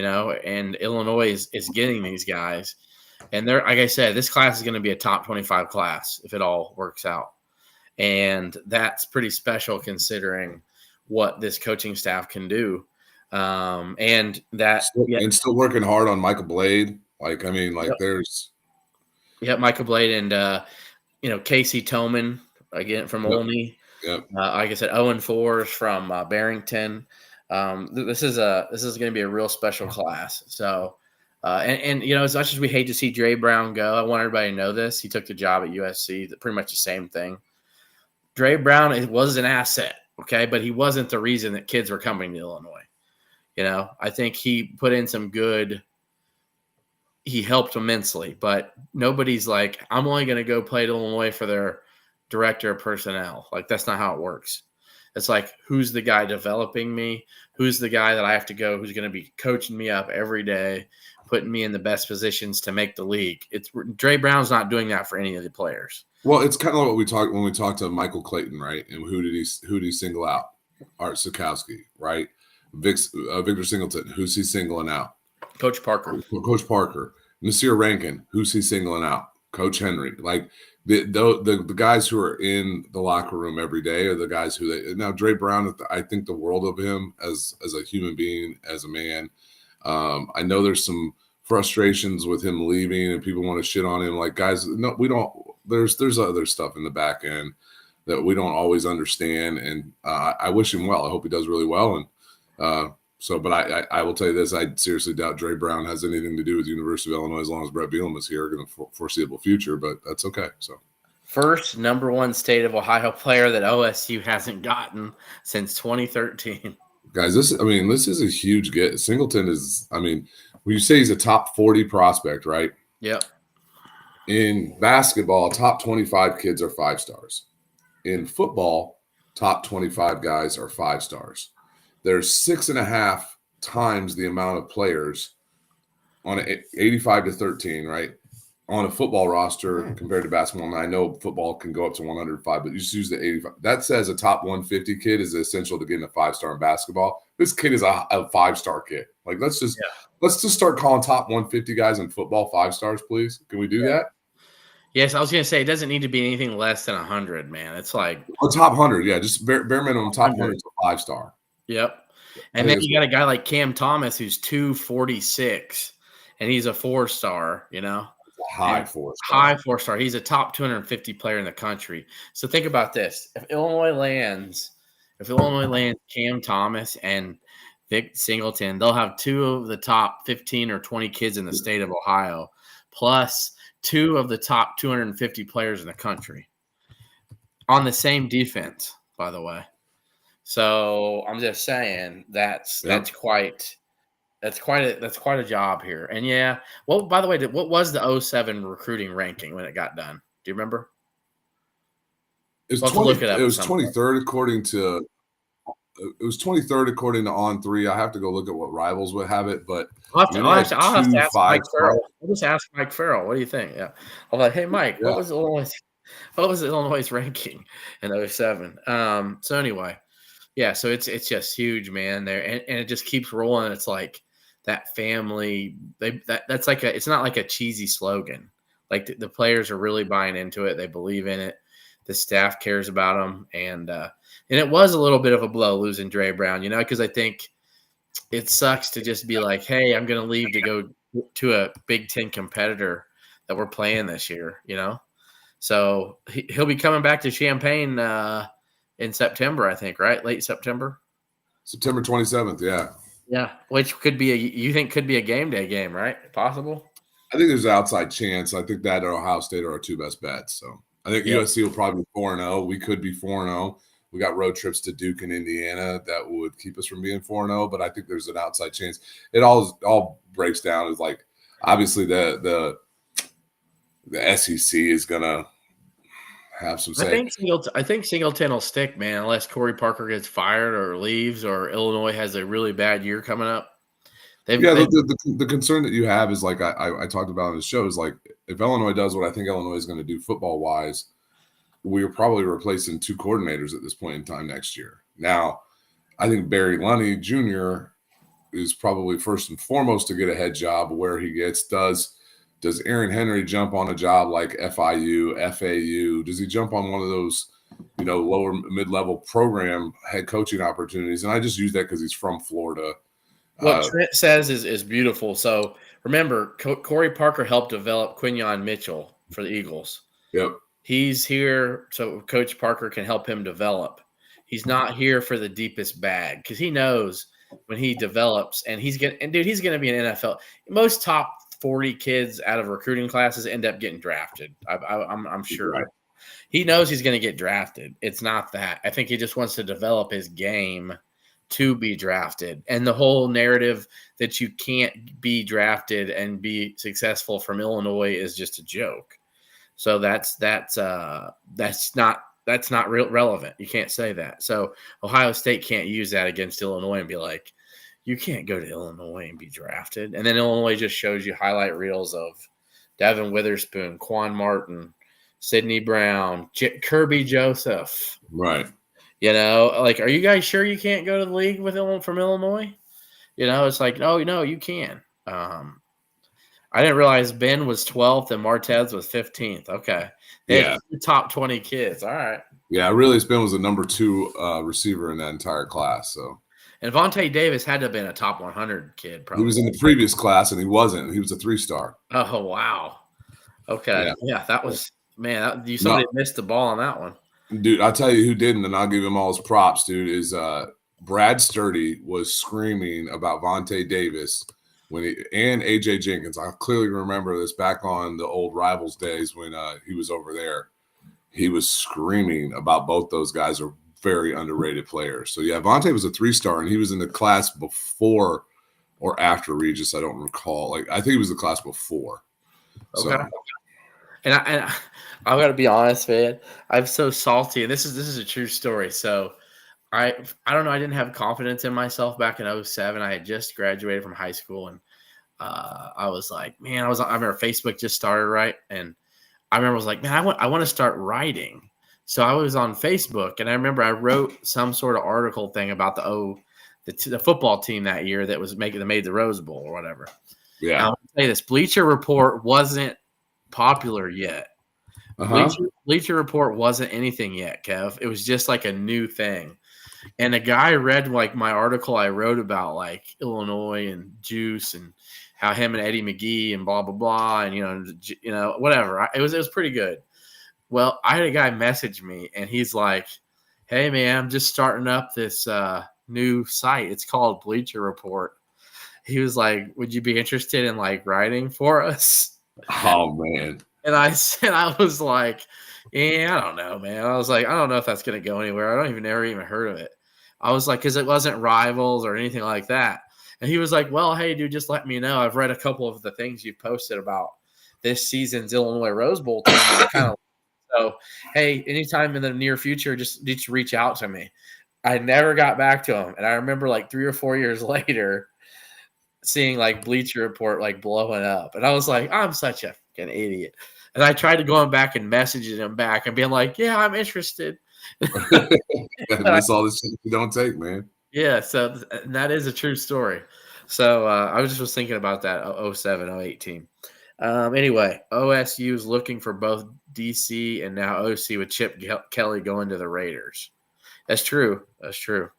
and Illinois is getting these guys. And they're, like I said, this class is going to be a top 25 class if it all works out. And that's pretty special considering what this coaching staff can do. And still working hard on Michael Blade. There's. Yeah, Michael Blade and, Casey Toman, again, from Olney. Yep. Like I said, 0-4 from Barrington. This is going to be a real special class. So, as much as we hate to see Dre Brown go, I want everybody to know this. He took the job at USC, pretty much the same thing. Dre Brown was an asset, okay, but he wasn't the reason that kids were coming to Illinois. I think he put in some good – he helped immensely, but nobody's like, I'm only going to go play at Illinois for their director of personnel. Like, that's not how it works. It's like, who's the guy developing me? Who's the guy that I have to go, who's going to be coaching me up every day, putting me in the best positions to make the league? Dre Brown's not doing that for any of the players. Well, it's kind of what we talked when we talked to Michael Clayton, right? And who did he single out? Art Sikowski, right? Victor Singleton, who's he singling out? Coach Parker. Coach Parker. Nasir Rankin, who's he singling out? Coach Henry. Like the guys who are in the locker room every day are the guys now Dre Brown, I think the world of him as a human being, as a man. I know there's some frustrations with him leaving and people want to shit on him. Like, guys, no, we don't. There's other stuff in the back end that we don't always understand. And I wish him well. I hope he does really well. And but I will tell you this: I seriously doubt Dre Brown has anything to do with the University of Illinois as long as Brett Bielema is here in the foreseeable future. But that's okay. So, first number one state of Ohio player that OSU hasn't gotten since 2013. Guys, this is a huge get. Singleton is, when you say he's a top 40 prospect, right? Yep. In basketball, top 25 kids are 5 stars. In football, top 25 guys are 5 stars. There's 6.5 times the amount of players on 85 to 13, right? On a football roster compared to basketball. And I know football can go up to 105, but you just use the 85. That says a top 150 kid is essential to getting a 5-star in basketball. This kid is a 5-star kid. Like, let's just start calling top 150 guys in football 5 stars, please. Can we do that? Yes, I was going to say it doesn't need to be anything less than 100, man. It's like top 100, yeah, just bare minimum top 100 is a 5-star. Yep. And then you got a guy like Cam Thomas who's 246, and he's a 4-star, High 4-star. High 4-star. He's a top 250 player in the country. So think about this. If Illinois lands Cam Thomas and Vic Singleton, they'll have 2 of the top 15 or 20 kids in the state of Ohio, plus 2 of the top 250 players in the country on the same defense, by the way. So I'm just saying that's quite a job here. And yeah, well, by the way, what was the 07 recruiting ranking when it got done? Do you remember? It was 23rd according to On3. I have to go look at what rivals would have it, but I'll have to ask Mike Farrell. I'll just ask Mike Farrell. What do you think? Yeah, I'm like, hey Mike, what was Illinois' ranking in 07? So anyway. Yeah, so it's just huge, man. There and it just keeps rolling. It's like that family. That's like it's not like a cheesy slogan. Like the players are really buying into it. They believe in it. the staff cares about him, and it was a little bit of a blow losing Dre Brown, because I think it sucks to just be like, hey, I'm going to leave to go to a Big Ten competitor that we're playing this year, So he'll be coming back to Champaign in September, I think, right? Late September. September 27th, yeah. Yeah, which could be a game day game, right? Possible. I think there's an outside chance. I think that Ohio State are our two best bets. So I think USC will probably be 4-0. We could be 4-0. We got road trips to Duke and Indiana that would keep us from being 4-0, but I think there's an outside chance. It all breaks down as like obviously the SEC is gonna have some say. I think Singleton will stick, man, unless Corey Parker gets fired or leaves or Illinois has a really bad year coming up. The concern that you have is like I talked about on the show is like if Illinois does what I think Illinois is going to do football wise, we're probably replacing two coordinators at this point in time next year. Now, I think Barry Lunny Jr. is probably first and foremost to get a head job where he gets. Does Aaron Henry jump on a job like FIU, FAU? Does he jump on one of those, lower mid-level program head coaching opportunities? And I just use that because he's from Florida. What Trent says is beautiful. So remember, Corey Parker helped develop Quinyon Mitchell for the Eagles. Yep. He's here so Coach Parker can help him develop. He's not here for the deepest bag because he knows when he develops and he's going to be an NFL. Most top 40 kids out of recruiting classes end up getting drafted. I'm sure. Right. He knows he's going to get drafted. It's not that. I think he just wants to develop his game to be drafted. And the whole narrative that you can't be drafted and be successful from Illinois is just a joke. So that's not relevant. You can't say that. So Ohio State can't use that against Illinois and be like, you can't go to Illinois and be drafted. And then Illinois just shows you highlight reels of Devin Witherspoon, Quan Martin, Sidney Brown, Kirby Joseph. Right. Are you guys sure you can't go to the league from Illinois? It's like, oh, no, you can. I didn't realize Ben was 12th and Martez was 15th. Okay. They had the top 20 kids. All right. Yeah, really, Ben was the number 2 receiver in that entire class. So. And Vontae Davis had to have been a top 100 kid, probably. He was in the previous class, and he wasn't. He was a 3-star. Oh, wow. Okay. Yeah, that was – man, somebody missed the ball on that one. Dude, I'll tell you who didn't, and I'll give him all his props, dude, is Brad Sturdy was screaming about Vontae Davis and A.J. Jenkins. I clearly remember this back on the old Rivals days when he was over there. He was screaming about both those guys are very underrated players. So, yeah, Vontae was a 3-star, and he was in the class before or after Regis. I don't recall. I think he was the class before. Okay. So. And I got to be honest, man. I'm so salty, and this is a true story. So, I don't know. I didn't have confidence in myself back in 2007. I had just graduated from high school, and I was like, man, I remember Facebook just started, right? And I remember I was like, man, I want to start writing. So I was on Facebook, and I remember I wrote some sort of article thing about the football team that year that made the Rose Bowl or whatever. Yeah. Now, I'll tell you this: Bleacher Report wasn't popular yet. Bleacher Report wasn't anything yet, Kev. It was just like a new thing. And a guy read like my article I wrote about like Illinois and Juice and how him and Eddie McGee and blah blah blah and whatever. It was pretty good. Well, I had a guy message me and he's like, "Hey man, I'm just starting up this new site. It's called Bleacher Report." He was like, "Would you be interested in like writing for us?" Oh man. And I was like, yeah, I don't know, man. I was like, I don't know if that's going to go anywhere. I don't never even heard of it. I was like, because it wasn't Rivals or anything like that. And he was like, well, hey, dude, just let me know. I've read a couple of the things you posted about this season's Illinois Rose Bowl team. So, hey, anytime in the near future, just reach out to me. I never got back to him. And I remember like 3 or 4 years later seeing like Bleacher Report like blowing up. And I was like, I'm such a fucking idiot. And I tried to go back and messaging him back and being like, yeah, I'm interested. That's all this shit you don't take, man. Yeah, so that is a true story. So I was thinking about that 07, 08 team. Anyway, OSU is looking for both DC and now OC with Chip Kelly going to the Raiders. That's true. That's true.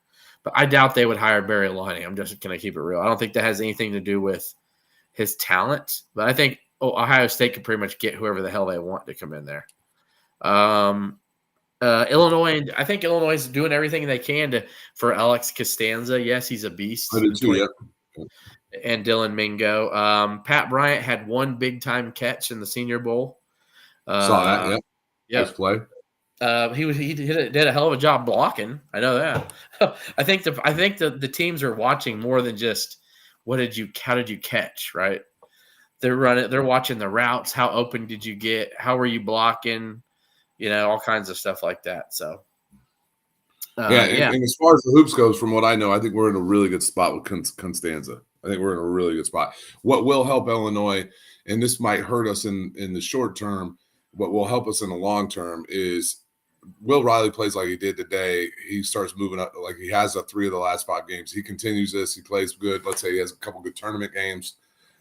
But I doubt they would hire Barry Lonnie. I'm just going to keep it real. I don't think that has anything to do with his talent. But I think Ohio State can pretty much get whoever the hell they want to come in there. Illinois, I think Illinois is doing everything they can for Alex Costanza. Yes, he's a beast. I did too, yep. And Dylan Mingo. Pat Bryant had one big-time catch in the Senior Bowl. Saw that, yep. Yeah. Nice play. He did a hell of a job blocking. I know that. I think the teams are watching more than just how did you catch, right? They're watching the routes. How open did you get? How were you blocking? All kinds of stuff like that. So and as far as the hoops goes, from what I know, I think we're in a really good spot with Constanza. I think we're in a really good spot. What will help Illinois, and this might hurt us in the short term, what will help us in the long term is Will Riley plays like he did today. He starts moving up like he has 3 of the last 5 games. He continues this. He plays good. Let's say he has a couple good tournament games.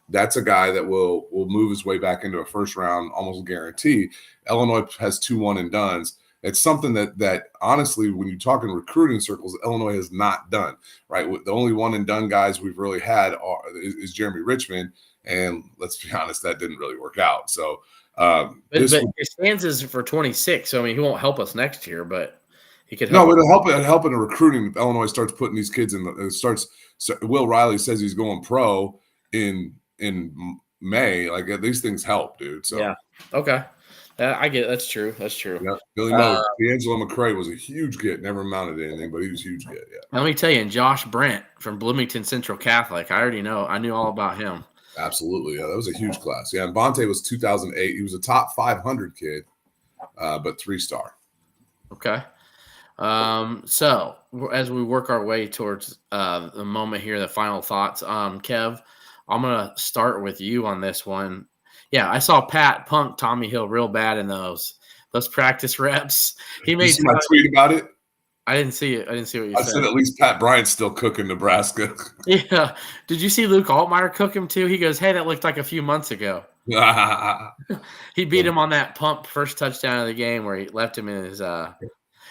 That's a guy that will move his way back into a first round, almost guarantee. Illinois has 2 one-and-dones. It's something that honestly, when you talk in recruiting circles, Illinois has not done, right? The only one-and-done guys we've really had is Jeremy Richmond, and let's be honest, that didn't really work out. So, but Costanza's for 26, so I mean, he won't help us next year, but he could help. No, it'll help in the recruiting. If Illinois starts putting these kids in Will Riley says he's going pro in May. Like, these things help, dude. So yeah, okay. I get it. That's true. That's true. Yeah, Billy Moe, D'Angelo McCray was a huge get. Never amounted to anything, but he was a huge get. Yeah. Let me tell you, and Josh Brent from Bloomington Central Catholic. I already know. I knew all about him. Absolutely. Yeah, that was a huge class. Yeah, and Bonte was 2008. He was a top 500 kid, but 3-star. Okay. So as we work our way towards the moment here, the final thoughts, Kev, I'm going to start with you on this one. Yeah, I saw Pat punk Tommy Hill real bad in those practice reps. He made. Did you see my tweet about it? I didn't see it. I didn't see what you said. I said at least Pat Bryant's still cooking Nebraska. Yeah. Did you see Luke Altmaier cook him too? He goes, "Hey, that looked like a few months ago." He beat him on that pump first touchdown of the game where he left him in his. I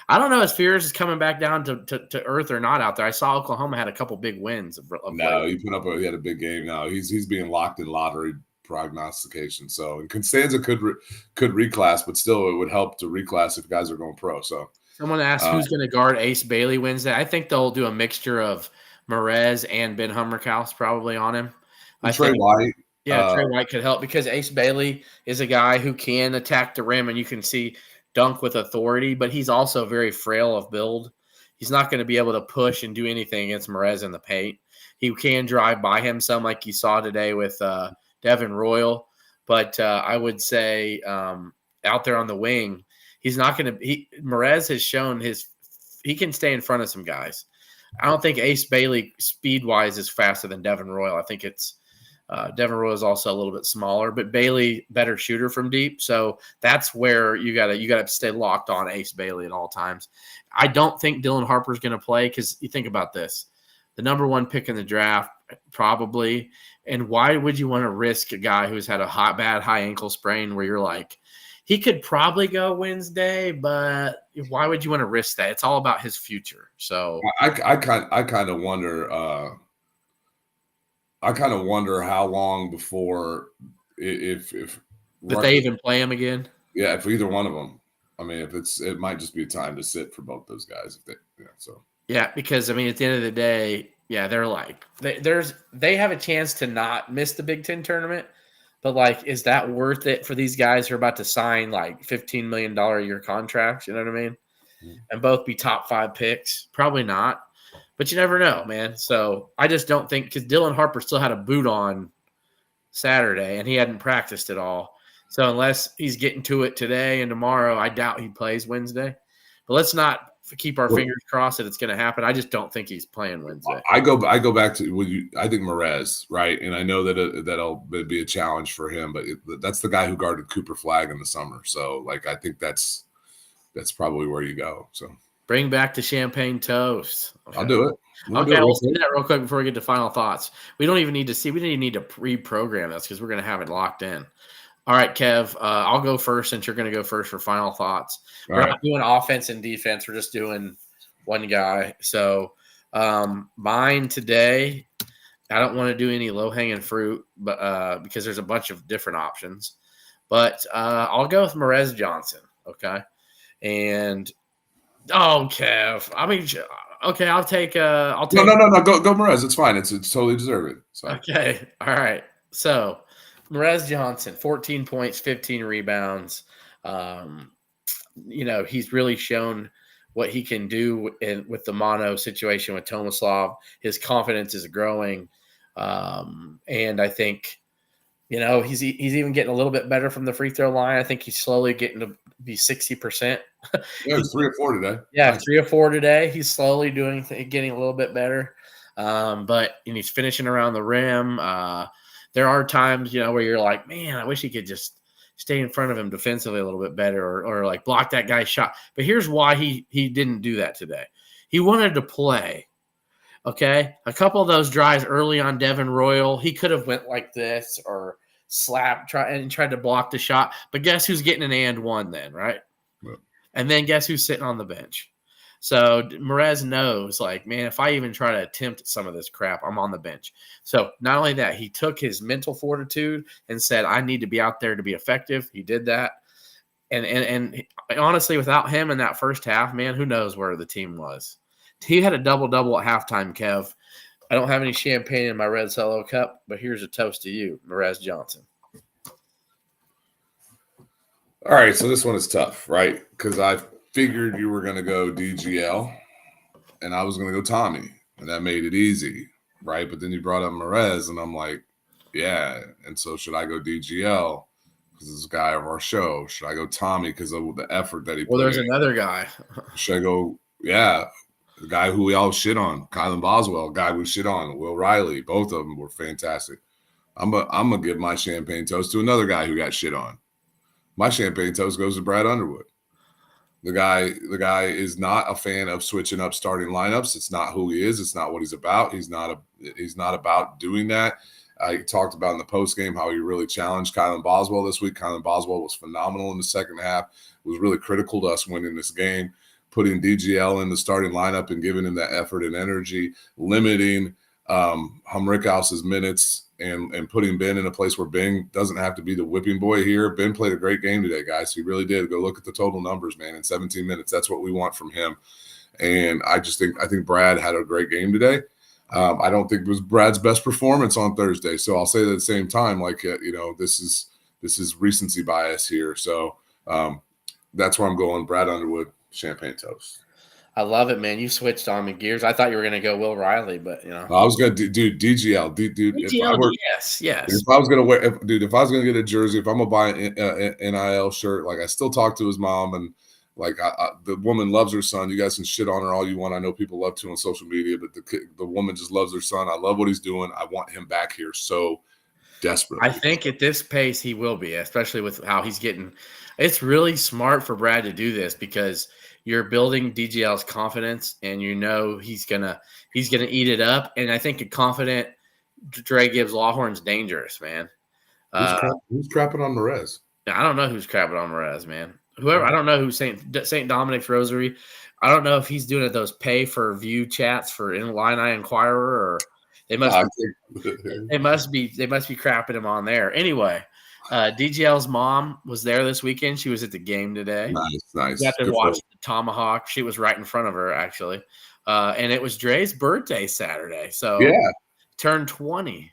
don't know if Fears is coming back down to earth or not out there. I saw Oklahoma had a couple big wins. No, he had a big game. No, he's being locked in lottery prognostication. So, and Constanza could reclass, but still it would help to reclass if guys are going pro. So someone asked who's going to guard Ace Bailey Wednesday. I think they'll do a mixture of Merez and Ben Hummerkaus probably on him. Trey White. Yeah, Trey White could help because Ace Bailey is a guy who can attack the rim and you can see dunk with authority, but he's also very frail of build. He's not going to be able to push and do anything against Merez in the paint. He can drive by him some like you saw today with Devin Royal, but I would say out there on the wing, he's not going to – Merez has shown he can stay in front of some guys. I don't think Ace Bailey speed-wise is faster than Devin Royal. I think it's Devin Royal is also a little bit smaller, but Bailey better shooter from deep. So that's where you gotta stay locked on Ace Bailey at all times. I don't think Dylan Harper's going to play because you think about this. The number 1 pick in the draft, probably. And why would you want to risk a guy who's had a bad high ankle sprain where you're like, he could probably go Wednesday, but why would you want to risk that? It's all about his future. So I kind of wonder. I kind of wonder how long before if they even play him again. Yeah, if either one of them. I mean, it might just be time to sit for both those guys. Yeah, because I mean, at the end of the day, yeah, they're like they have a chance to not miss the Big Ten tournament, but like, is that worth it for these guys who are about to sign like $15 million a year contracts? You know what I mean? Mm-hmm. And both be top 5 picks? Probably not, but you never know, man. So I just don't think because Dylan Harper still had a boot on Saturday and he hadn't practiced at all. So unless he's getting to it today and tomorrow, I doubt he plays Wednesday. But let's not keep our fingers crossed that it's going to happen. I just don't think he's playing Wednesday. I go back to I think Merez, right? And I know that that'll be a challenge for him, but that's the guy who guarded Cooper Flagg in the summer. So like I think that's probably where you go. So Bring back the champagne toast. I'll do it. Okay, we'll do that real quick before we get to final thoughts. We don't even need to see. We don't even need to reprogram this because we're going to have it locked in. All right, Kev, I'll go first since you're going to go first for final thoughts. We're not doing offense and defense. We're just doing one guy. So mine today, I don't want to do any low-hanging fruit but because there's a bunch of different options. But I'll go with Merez Johnson, okay? And Kev, I mean, okay, I'll take. No. Go Merez. It's fine. It's totally deserved. Okay, all right. So Merez Johnson, 14 points, 15 rebounds. He's really shown what he can do with the mono situation with Tomislav. His confidence is growing, and I think he's even getting a little bit better from the free throw line. I think he's slowly getting to be 60%. Yeah, it's 3 or 4 today. Yeah, 3 or 4 today. He's slowly getting a little bit better. But he's finishing around the rim. There are times, where you're like, man, I wish he could just stay in front of him defensively a little bit better or like block that guy's shot. But here's why he didn't do that today. He wanted to play. Okay. A couple of those drives early on Devin Royal, he could have went like this or tried to block the shot. But guess who's getting an and one then, right? Yeah. And then guess who's sitting on the bench? So Merez knows, like, man, if I even try to attempt some of this crap, I'm on the bench. So not only that, he took his mental fortitude and said, I need to be out there to be effective. He did that. And honestly, without him in that first half, man, who knows where the team was. He had a double-double at halftime, Kev. I don't have any champagne in my red Solo cup, but here's a toast to you, Merez Johnson. All right, so this one is tough, right? Because I figured you were going to go DGL, and I was going to go Tommy, and that made it easy, right? But then you brought up Merez, and I'm like, yeah. And so should I go DGL because it's a guy of our show? Should I go Tommy because of the effort that he put in? Well, there's another guy. Should I go, the guy who we all shit on, Kylan Boswell, guy we shit on, Will Riley. Both of them were fantastic. I'm gonna give my champagne toast to another guy who got shit on. My champagne toast goes to Brad Underwood. The guy is not a fan of switching up starting lineups. It's not who he is. It's not what he's about. He's not about doing that. He talked about in the post game how he really challenged Kylan Boswell this week. Kylan Boswell was phenomenal in the second half. Was really critical to us winning this game. Putting DGL in the starting lineup and giving him that effort and energy, limiting Hamrikhaus's minutes and putting Ben in a place where Ben doesn't have to be the whipping boy here. Ben played a great game today, guys. He really did. Go look at the total numbers, man. In 17 minutes, that's what we want from him. And I think Brad had a great game today. I don't think it was Brad's best performance on Thursday. So I'll say that at the same time, like, this is recency bias here. So that's where I'm going. Brad Underwood. Champagne toast. I love it, man. You switched on me gears. I thought you were going to go Will Riley, but I was going to do DGL. Dude, DGL, yes. If I was going to wear, if I was going to get a jersey, if I'm going to buy an NIL shirt, like I still talk to his mom and like the woman loves her son. You guys can shit on her all you want. I know people love to on social media, but the woman just loves her son. I love what he's doing. I want him back here so desperately. I think at this pace he will be, especially with how he's getting. It's really smart for Brad to do this because you're building DGL's confidence, and he's gonna eat it up. And I think a confident Dre Gibbs Lawhorn's dangerous, man. Who's crapping on Merez? I don't know who's crapping on Merez, man. Whoever, I don't know who St. Dominic's Rosary. I don't know if he's doing those pay for view chats for Illini Inquirer, or they must be crapping him on there. Anyway. DGL's mom was there this weekend. She was at the game today. Nice. You got to watch the Tomahawk. She was right in front of her, actually. And it was Dre's birthday Saturday. So turned 20.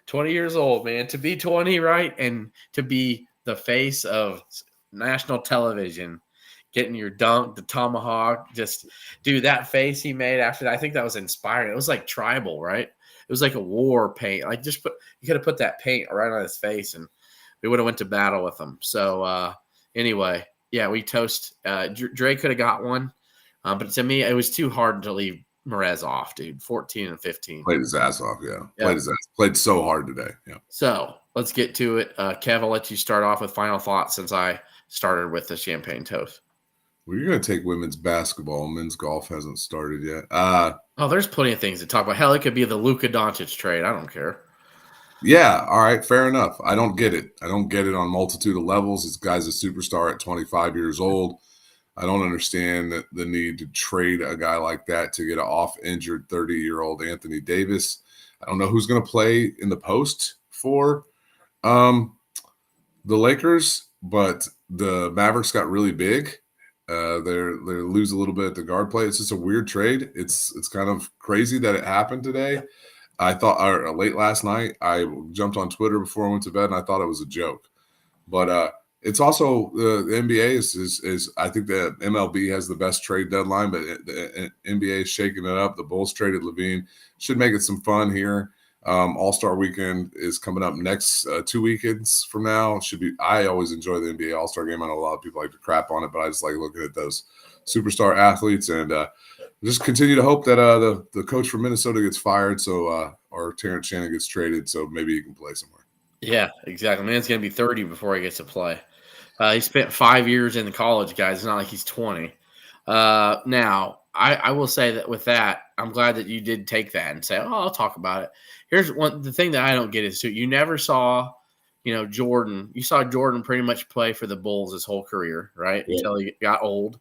20 years old, man. To be 20, right? And to be the face of national television, getting your dunk, the Tomahawk, just dude, that face he made after that, I think that was inspiring. It was like tribal, right? It was like a war paint. Like you could have put that paint right on his face and we would have went to battle with him. So anyway, yeah, we toast. Dre could have got one, but to me, it was too hard to leave Merez off, dude. 14 and 15. Played his ass off, yeah. Played so hard today, yeah. So let's get to it. Kev, I'll let you start off with final thoughts since I started with the champagne toast. Well, you're going to take women's basketball. Men's golf hasn't started yet. Oh, there's plenty of things to talk about. Hell, it could be the Luka Doncic trade. I don't care. Yeah, all right, fair enough. I don't get it. I don't get it on multitude of levels. This guy's a superstar at 25 years old. I don't understand the need to trade a guy like that to get an off-injured 30-year-old Anthony Davis. I don't know who's going to play in the post for the Lakers, but the Mavericks got really big. They lose a little bit at the guard play. It's just a weird trade. It's kind of crazy that it happened today. I thought late last night, I jumped on Twitter before I went to bed, and I thought it was a joke. But it's also the NBA is I think the MLB has the best trade deadline, but the NBA is shaking it up. The Bulls traded Levine. Should make it some fun here. All-Star Weekend is coming up next 2 weekends from now. Should be. I always enjoy the NBA All-Star Game. I know a lot of people like to crap on it, but I just like looking at those superstar athletes and just continue to hope that the coach from Minnesota gets fired, so or Terrence Shannon gets traded, so maybe he can play somewhere. Yeah, exactly. Man's going to be 30 before he gets to play. He spent 5 years in college, guys. It's not like he's 20. Now, I will say that with that, I'm glad that you did take that and say, oh, I'll talk about it. Here's the thing that I don't get is you never saw, Jordan. You saw Jordan pretty much play for the Bulls his whole career, right? Yeah. Until he got old.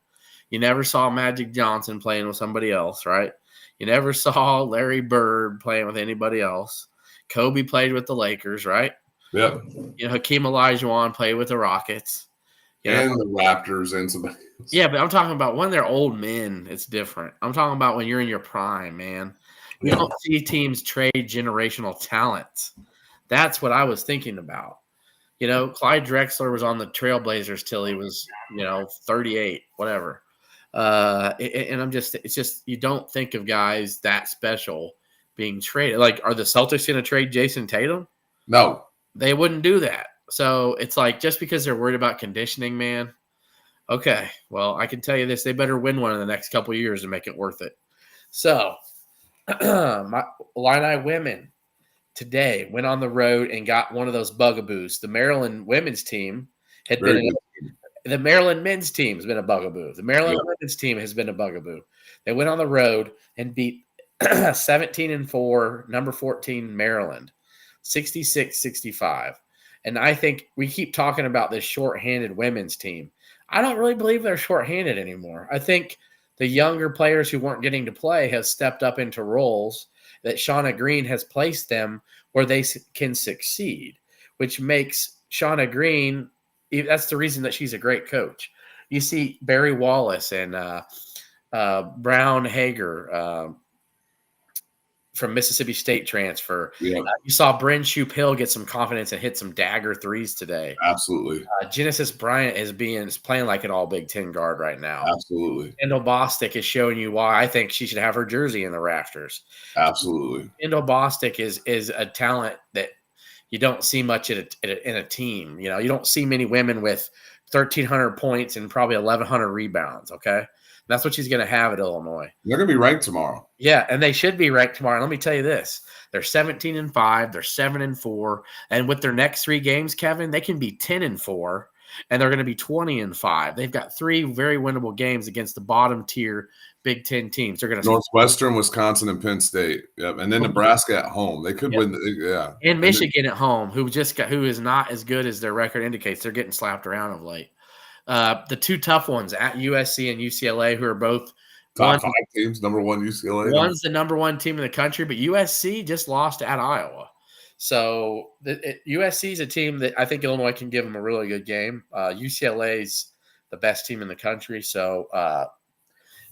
You never saw Magic Johnson playing with somebody else, right? You never saw Larry Bird playing with anybody else. Kobe played with the Lakers, right? Yep. Hakeem Olajuwon played with the Rockets. And the Raptors and somebody else. Yeah, but I'm talking about when they're old men, it's different. I'm talking about when you're in your prime, man. You don't see teams trade generational talent. That's what I was thinking about. Clyde Drexler was on the Trailblazers till he was, 38, whatever. And it's just you don't think of guys that special being traded. Like, are the Celtics going to trade Jason Tatum? No. They wouldn't do that. So it's like just because they're worried about conditioning, man. Okay, well, I can tell you this: they better win one in the next couple of years to make it worth it. So, my Illini women today went on the road and got one of those bugaboos. The Maryland women's team had been. The Maryland men's team has been a bugaboo. The Maryland women's team has been a bugaboo. They went on the road and beat 17-4, number 14 Maryland, 66-65. And I think we keep talking about this shorthanded women's team. I don't really believe they're shorthanded anymore. I think the younger players who weren't getting to play have stepped up into roles that Shauna Green has placed them where they can succeed, which makes Shauna Green – that's the reason that she's a great coach. You see Barry Wallace and Brown Hager from Mississippi State transfer. Yeah. You saw Bryn Shupil get some confidence and hit some dagger threes today. Absolutely. Genesis Bryant is playing like an all Big Ten guard right now. Absolutely. Kendall Bostic is showing you why I think she should have her jersey in the rafters. Absolutely. Kendall Bostic is a talent that you don't see much in a team. You don't see many women with 1,300 points and probably 1,100 rebounds, okay? That's what she's going to have at Illinois. They're going to be ranked tomorrow. Yeah, and they should be ranked tomorrow. Let me tell you this. They're 17-5. They're 7-4. And with their next 3 games, Kevin, they can be 10-4, and they're going to be 20-5. They've got 3 very winnable games against the bottom tier Big Ten teams. They're going to Northwestern, Wisconsin, and Penn State. Yep, and then Nebraska at home. They could win. And Michigan at home, who is not as good as their record indicates. They're getting slapped around of late. The 2 tough ones at USC and UCLA, who are both top 5 teams. Number 1 UCLA. One's the number 1 team in the country, but USC just lost at Iowa. So USC is a team that I think Illinois can give them a really good game. UCLA's the best team in the country. So,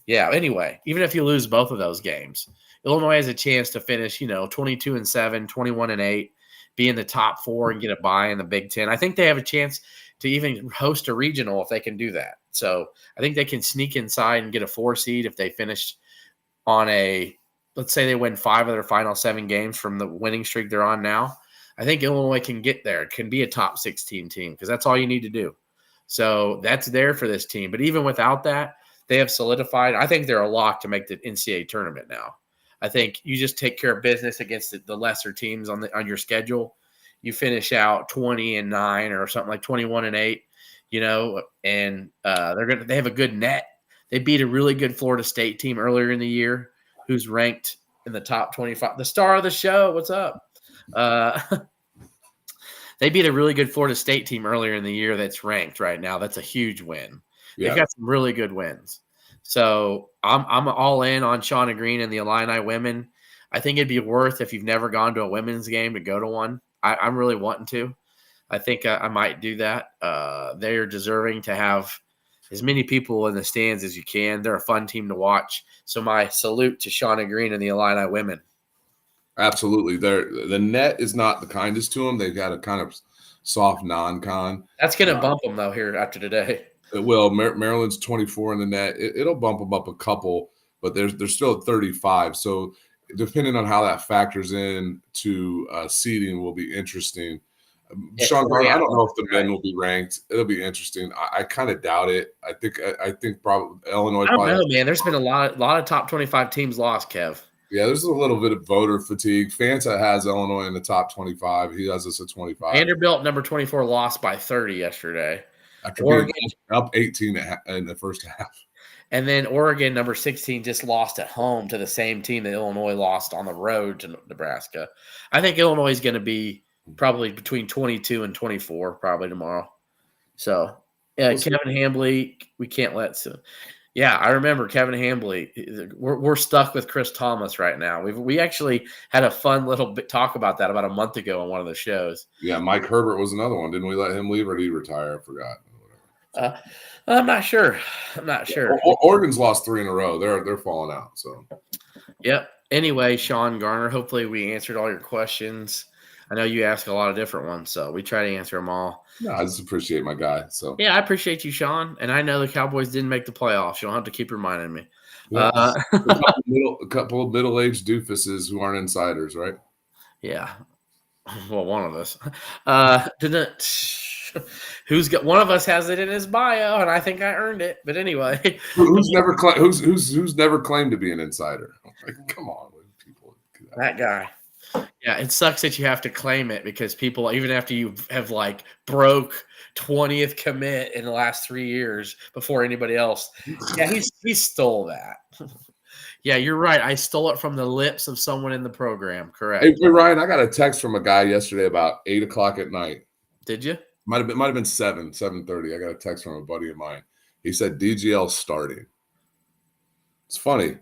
anyway, even if you lose both of those games, Illinois has a chance to finish, 22-7, 21-8, be in the top 4 and get a bye in the Big Ten. I think they have a chance to even host a regional if they can do that. So I think they can sneak inside and get a 4 seed if they finish on let's say they win 5 of their final 7 games from the winning streak they're on now. I think Illinois can get there. It can be a top 16 team because that's all you need to do. So that's there for this team. But even without that, they have solidified. I think they're a lock to make the NCAA tournament now. I think you just take care of business against the lesser teams on your schedule. You finish out 20-9 or something like 21-8. and they have a good net. They beat a really good Florida State team earlier in the year, who's ranked in the top 25. The star of the show, what's up? They beat a really good Florida State team earlier in the year that's ranked right now. That's a huge win. Yeah. They've got some really good wins. So I'm all in on Shauna Green and the Illini women. I think it'd be worth, if you've never gone to a women's game, to go to one. I'm really wanting to. I think I might do that. They are deserving to have as many people in the stands as you can. They're a fun team to watch. So my salute to Shauna Green and the Illini women. Absolutely. The net is not the kindest to them. They've got a kind of soft non-con. That's going to bump them, though, here after today. It will. Maryland's 24 in the net. It'll bump them up a couple, but they're still at 35. So depending on how that factors in to seeding will be interesting. Sean Garner, I don't know if the men will be ranked. It'll be interesting. I kind of doubt it. I think probably Illinois. I don't know, man. There's been a lot of top 25 teams lost, Kev. Yeah, there's a little bit of voter fatigue. Fanta has Illinois in the top 25. He has us at 25. Vanderbilt, number 24, lost by 30 yesterday. After being up 18 in the first half. And then Oregon, number 16, just lost at home to the same team that Illinois lost on the road to Nebraska. I think Illinois is going to be probably between 22 and 24 probably tomorrow. So, Kevin Hambly, we can't let – yeah, I remember Kevin Hambly. We're stuck with Chris Thomas right now. We actually had a fun little bit talk about that about a month ago on one of the shows. Yeah, Mike Herbert was another one. Didn't we let him leave, or did he retire? I forgot. I'm not sure. Oregon's lost 3 in a row. They're falling out. So. Yep. Anyway, Sean Garner, hopefully we answered all your questions. I know you ask a lot of different ones, so we try to answer them all. No, I just appreciate my guy. So yeah, I appreciate you, Sean. And I know the Cowboys didn't make the playoffs. You don't have to keep reminding me. Yeah, a couple of middle-aged doofuses who aren't insiders, right? Yeah. Well, one of us. One of us has it in his bio, and I think I earned it. But anyway, who's never claimed to be an insider? Like, come on, people. That guy. Yeah, it sucks that you have to claim it because people, even after you have broke 20th commit in the last 3 years before anybody else. Yeah, he stole that. Yeah, you're right. I stole it from the lips of someone in the program. Correct. Hey, Ryan, I got a text from a guy yesterday about 8:00 at night. Did you? Might have been 7:30. I got a text from a buddy of mine. He said DGL starting. It's funny.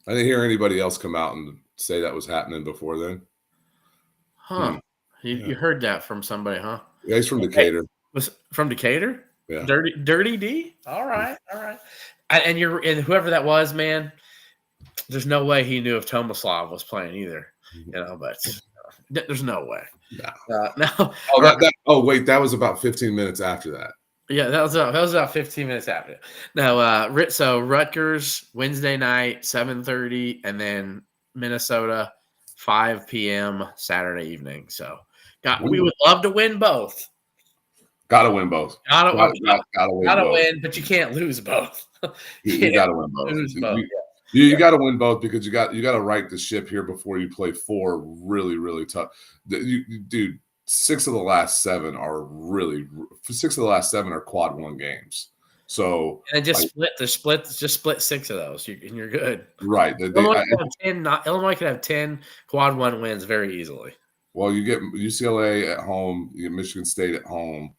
I didn't hear anybody else come out and say that was happening before then. Huh. You heard that from somebody, huh? Yeah, he's from Decatur. Was from Decatur? Yeah. Dirty D? All right. And whoever that was, man, there's no way he knew if Tomislav was playing either. But there's no way. No. Wait, that was about 15 minutes after that. Yeah, that was about 15 minutes after. No, so Rutgers Wednesday night, 7:30, and then Minnesota 5 p.m. Saturday evening. So, we would love to win both. Gotta win both. Gotta win, but you can't lose both. You gotta win both. You got to win both because you got to right the ship here before you play 4 really, really tough. Dude, 6 of the last 7 are quad 1 games. So and split 6 of those, and you're good. Right. Illinois could have 10 quad 1 wins very easily. Well, you get UCLA at home, you get Michigan State at home,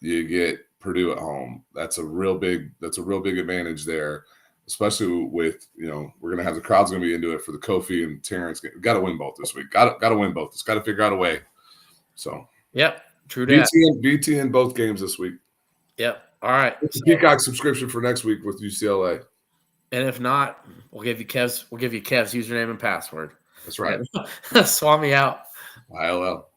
you get Purdue at home. That's a real big advantage there. Especially with, we're going to have the crowd's going to be into it for the Kofi and Terrence. Got to win both this week. Got to win both. It's got to figure out a way. So, yep, true that. BT in both games this week. Yep. All right. Peacock subscription for next week with UCLA. And if not, we'll give you Kev's username and password. That's right. Swap me out. ILL.